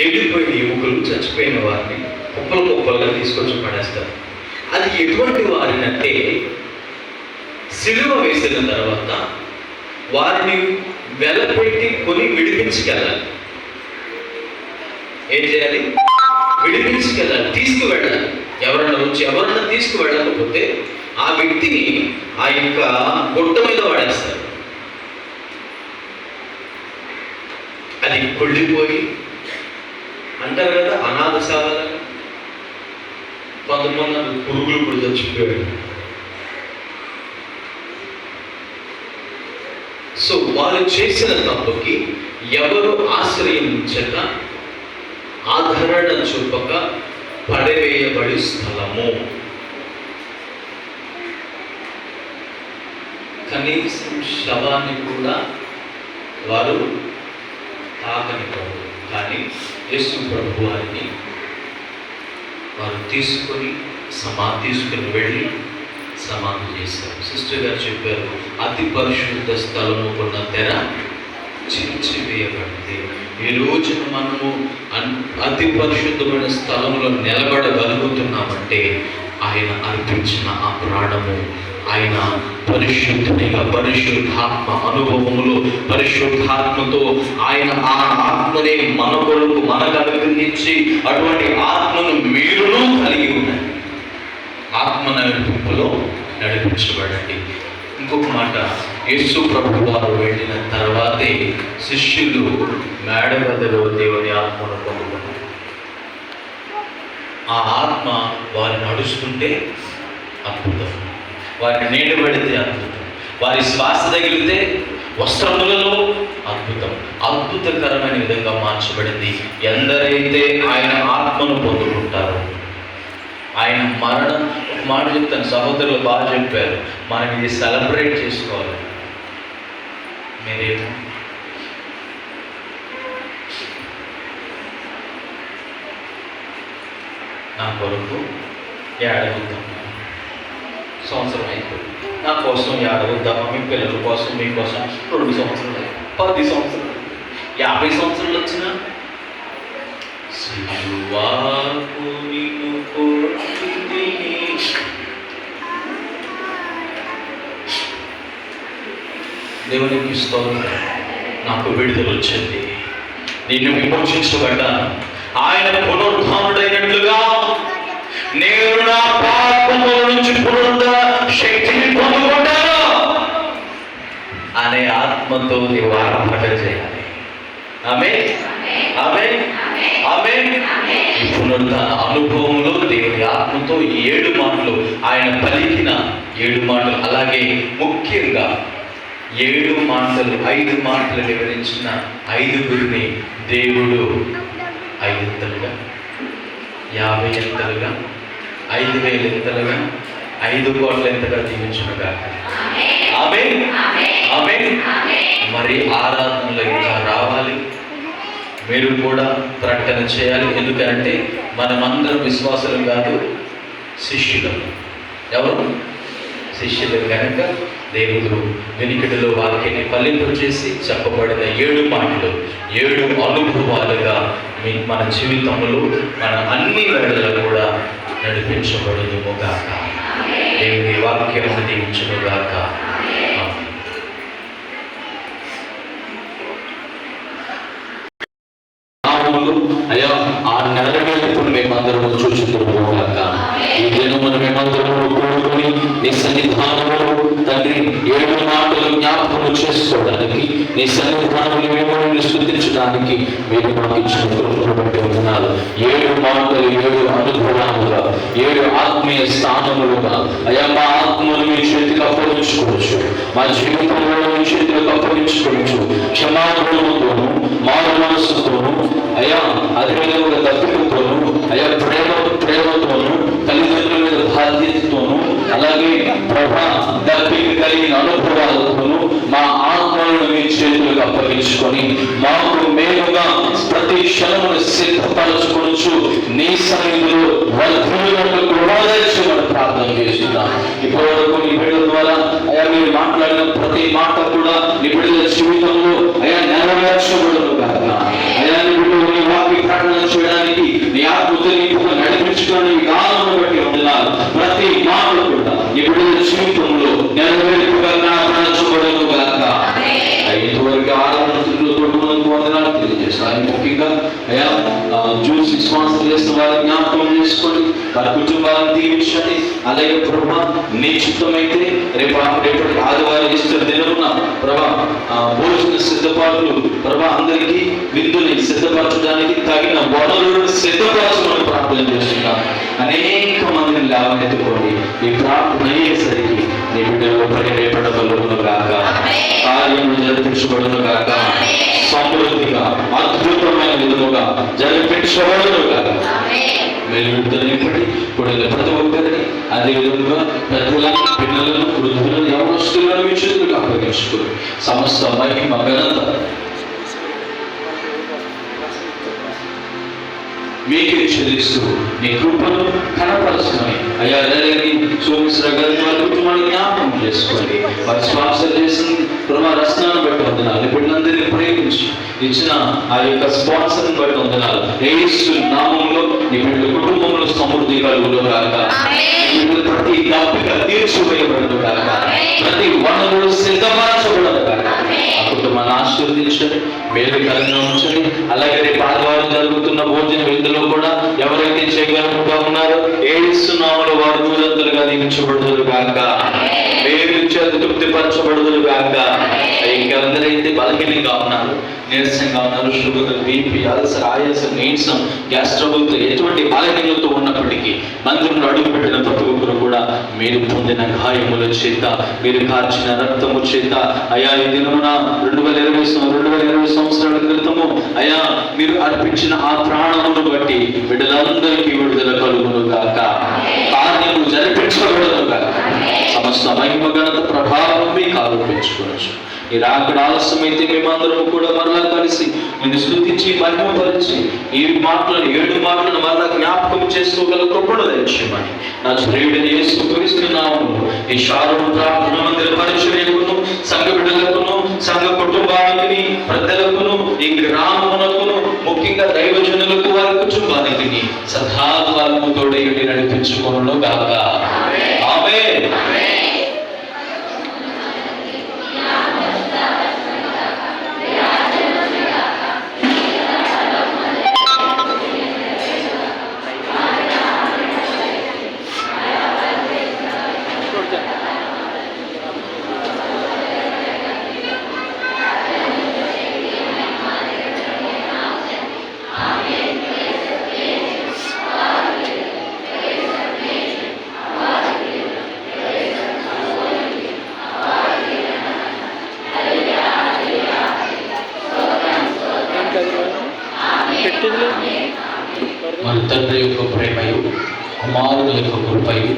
ఎండిపోయిన యువకులు, చచ్చిపోయిన వారిని కుప్పలుగా తీసుకొచ్చి పడేస్తారు. అది ఎటువంటి వారినంటే, సిలువ వేసిన తర్వాత వారిని వెలపెట్టి కొని విడిపించుకెళ్ళాలి. ఏం చేయాలి? విడిపించుకెళ్ళాలి, తీసుకువెళ్ళాలి. ఎవరన్నా తీసుకువెళ్ళకపోతే ఆ వ్యక్తిని ఆ యొక్క గుట్ట మీద వాడేస్తారు. అది కొళ్ళిపోయి అంటారు కదా, అనాథ సేవలని. కొంతమంది పురుగులు కూడా చచ్చిపోయాడు. సో వాళ్ళు చేసిన తప్పుకి ఎవరు ఆశ్రయించక, ఆదరణ చూపక పడవేయబడి స్థలము. కనీసం శవాన్ని కూడా వారు తాకనివ్వరు. కానీ యేసు ప్రభు వారిని వారు తీసుకొని వెళ్ళి సమాధి చేశారు. సిస్టర్ గారు చెప్పారు, అతి పరిశుద్ధ స్థలముకున్న తెర చించివేయబడింది. ఈ రోజున మనము అతి పరిశుద్ధమైన స్థలంలో నిలబడగలుగుతున్నామంటే ఆయన అర్పించిన ఆ ప్రాణము ఆయన పరిశుద్ధునిగా పరిశుద్ధాత్మ అనుభవములు పరిశుద్ధాత్మతో ఆయన ఆ ఆత్మనే మన కొరకు మనకు అనుగ్రహించి అటువంటి ఆత్మను మీరును కలిగి ఉండండి. ఆత్మ నడిపింపులో నడిపించబడండి. ఇంకొక మాట, యేసు ప్రభు వారు వెళ్ళిన తర్వాతే శిష్యులు మేడ గదిలో దేవుని ఆత్మను పొందుకున్నారు. ఆ ఆత్మ వారు నడుస్తుంటే అద్భుతం, వారిని నీడ పెడితే అద్భుతం, వారి శ్వాస తగిలితే వస్త్రములలో అద్భుతం, అద్భుతకరమైన విధంగా మార్చబడింది. ఎందరైతే ఆయన ఆత్మను పొందుకుంటారో ఆయన మరణం. ఒక మాట చెప్తాను, సహోదరులు బాగా చెప్పారు, మనం ఇది సెలబ్రేట్ చేసుకోవాలి. మీరేమో నా కొరకు ఏడవద్దాం, సంవత్సరం అయిపోయింది, నా కోసం ఏడవద్దామా, మీ పిల్లల కోసం మీకోసం 2 సంవత్సరాలు, 10 సంవత్సరాలు, 50 సంవత్సరాలు వచ్చినా సిలువాకు నిన్ను కోరితిని. దేవునికి స్తోత్రం, నాకు విడుదల వచ్చింది, నిన్ను విమోచించబడ్డాను. ఆయన పునరుద్ధానుడైనట్లుగా నేను నా పాపముల నుంచి పునరుద్ధరణ శక్తిని పొందుకుంటాను అనే ఆత్మతో నీవు ఆరాధన చేయాలి. ఆమేన్, ఆమేన్, ఆమేన్. ఈ పునరుద్ధరణ అనుభవంలో దేవుని ఆత్మతో 7 మాటలు ఆయన పలికిన 7 మాటలు, అలాగే ముఖ్యంగా 7 మాటలు 5 మాటలు వివరించిన 5గురిని దేవుడు 5 ఎంతలుగా, 50 ఎంతలుగా, 5,000 ఎంతలుగా, 5 కోట్ల ఎంతగా దీవించునుగా. ఆమేన్, ఆమేన్. మరి ఆరాధనలో ఇంకా రావాలి, మీరు కూడా ప్రకటన చేయాలి. ఎందుకంటే మనమందరం విశ్వాసులు కాదు, శిష్యులు. ఎవరు? శిష్యులు కనుక దేవుడు వెనుకటిలో వాక్యాన్ని ఫలింపచేసి చెప్పబడిన 7 మాటలు 7 అనుభవాలుగా మన జీవితంలో మన అన్ని వేళల్లో కూడా నడిపించబడును గాక. దేవుని వాక్యము దీవించును గాక. అయ్యా ఆ నెరవేర్పును మేమందరము చూచుతున్నాము గాక. ఈ దినమును మేమందరము కూడుకొని నీ సన్నిధానములో తండ్రి 7 మాటలు జ్ఞాపకము చేసుకోవడానికి, నీ సన్నిధానములు మేము స్తుతించడానికి మీరు మాకు ఇచ్చిన కృపను బట్టి వందనాలు. 7 మాటలు 7 అనుభవాలుగా, 7 ఆత్మీయ స్థానములుగా అయ్యా మా ఆత్మను మీ చేతికి అప్పగించుకోవచ్చు, మా జీవితంలో మీ చేతికి అప్పగించుకోవచ్చు. క్షమాపణతోను మారు మనస్సుతోను అయ్యా అదేవిధంగా దప్పికతోను అయ్యా ప్రేమతోను తల్లిదండ్రుల మీద బాధ్యతతోను అలాగే ప్రభా దప్పిక కలిగిన అనుభవాలతోను మా ఆత్మలను మీ చేతులకు అప్పగించుకొని మాకు మేలుగా ప్రతి క్షణమును సిద్ధపరచుకొనుచు నీ సన్నిధిలో వర్ధులను కృపాదర్శమని ప్రార్థన చేస్తున్నాం. ఇప్పటివరకు నీ బిడ్డల ద్వారా అయ్యా మీరు మాట్లాడిన ప్రతి మాట కూడా నీ బిడ్డల జీవితంలో అయ్యా నెరవేర్చబడును కాక. అయ్యా నీ బిడ్డలు నీ వాక్య ప్రకటన చేయడానికి నీ ఆత్మతో నీకుగా నడిపించుకోవడానికి కారణం బట్టి వందనాలు. ప్రతి మాట కూడా నీ బిడ్డల జీవితంలో నెరవేర్పుగా కనపరచబడును కాక. ఇంతవరకు ఆరాధనలో తోడుకు వందనాలు తెలియజేస్తాను. ముఖ్యంగా అయ్యా జూన్ 6 months చేస్తున్న వారిని జ్ఞాపకం చేసుకోండి, వారి కుటుంబాలను దీవించండి. అలాగే ప్రభా నీ చిత్తమైతే రేపటి ఆదివారం ఇస్తున్న దినమున ప్రభా భోజన సిద్ధపాట్లు ప్రభా అందరికీ విందుని సిద్ధపరచడానికి తగిన వనరులను సిద్ధపరచమని ప్రార్థన చేస్తున్నాం. అనేక మందిని లేవనెత్తుకోండి. ఈ ప్రార్థన అయ్యేసరికి నీ బిడ్డలో పరిరేపడబడును గాక, కార్యములు జరిపించబడును గాక, సమృద్ధిగా అద్భుతమైన విధముగా జరిపించబడును గాక. ఇప్పుడు ప్రతి ఒక్కరిని అదే విధంగా పెద్దలను పిల్లలను వృద్ధులను యవనస్తులను మీ చేతులకు అప్పగించుకుని సమస్త మహిమ ఘనత మీకే చెల్లిస్తూ నీ కృపను కనపరచుకొని అయ్యా సోమేశ్వర గారిని వారి కుటుంబాన్ని జ్ఞాపకం చేసుకోండి. వారి స్పాన్సర్ చేసింది ప్రభా రచనను బట్టి వందనాలు, బిడ్డలందరినీ ప్రేమించి ఇచ్చిన ఆ యొక్క స్పాన్సర్ని బట్టి వందనాలు. యేసు నామంలో నీ బిడ్డల కుటుంబంలో సమృద్ధి కలుగును గాక, ప్రతి దప్పిక తీర్చివేయబడదు గాక, ప్రతి వనరులు సిద్ధపరచబడదు గాక. ఆ కుటుంబాన్ని ఆశీర్వదించండి, మేలుకరంగా ఉంచండి. అలాగే రేపు ఆదివారం జరుగుతున్న భోజన విందులో కూడా ఎవరైతే చేయగలుగుతా ఉన్నారో యేసు నామములో వారు నూరంతలుగా దీవించబడుదురు గాక, మేలు చేత తృప్తిపరచబడుదురు గాక. ఇంకెందరైతే బలహీనంగా ఉన్నారు, నీరసంగా ఉన్నారు, షుగర్, బీపీ, అల్సర్, ఆయాసం, నీరసం, గ్యాస్ ట్రబుల్తో ఎటువంటి బలహీనతతో ఉన్నప్పటికీ మందిరంలో అడుగుపెట్టిన ప్రతి ఒక్కరు కూడా మీరు పొందిన గాయముల చేత, మీరు కార్చిన రక్తము చేత అయా ఈ దినమున 2020 సంవత్సరాల క్రితము అయా మీరు అర్పించిన ఆ ప్రాణమును బట్టి బిడ్డలందరికీ విడుదల కలుగును గాక, కార్యము జరిపించబడును గాక. సమస్త మహిమ ఘనత ప్రభావం మీకు ఆరోపించుకోవచ్చు. ఈ రాకడ ఆలస్యమైతే మేమందరం కూడా మరలా కలిసి నేను స్తుతించి మహిమపరిచి ఈ మాటలను 7 మాటలను మరలా జ్ఞాపకం చేసుకోగల కృపను దయచేయమని నా శ్రేయుడైన యేసుక్రీస్తు నామములో ఈ శారద ప్రార్థన మందిర పరిచర్యకును, సంఘ బిడ్డలకును, సంఘ కుటుంబానికి, ప్రజలకును, ఈ గ్రామమునకును, ముఖ్యంగా దైవజనులకు, వారి కుటుంబానికి సదాకాలము తోడై నడిపించుకొనును గాక. ఆమేన్. మన తండ్రి యొక్క ప్రేమయు, కుమారుని యొక్క కృపయు,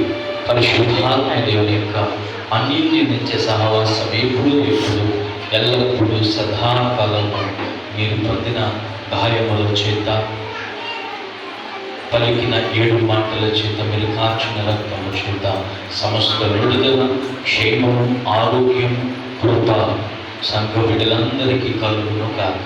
పరిశుద్ధాత్మ దేవుని యొక్క అన్నింటి నిత్య సహవాసం ఎప్పుడు ఎల్లప్పుడూ సదాకాలంలో మీరు పొందిన గాయముల చేత, పలికిన 7 మాటల చేత, మీరు కార్చిన రక్తము చేత సమస్త విడుదల, క్షేమము, ఆరోగ్యం, కృప సంఘ బిడ్డలందరికీ కలుగును గాక.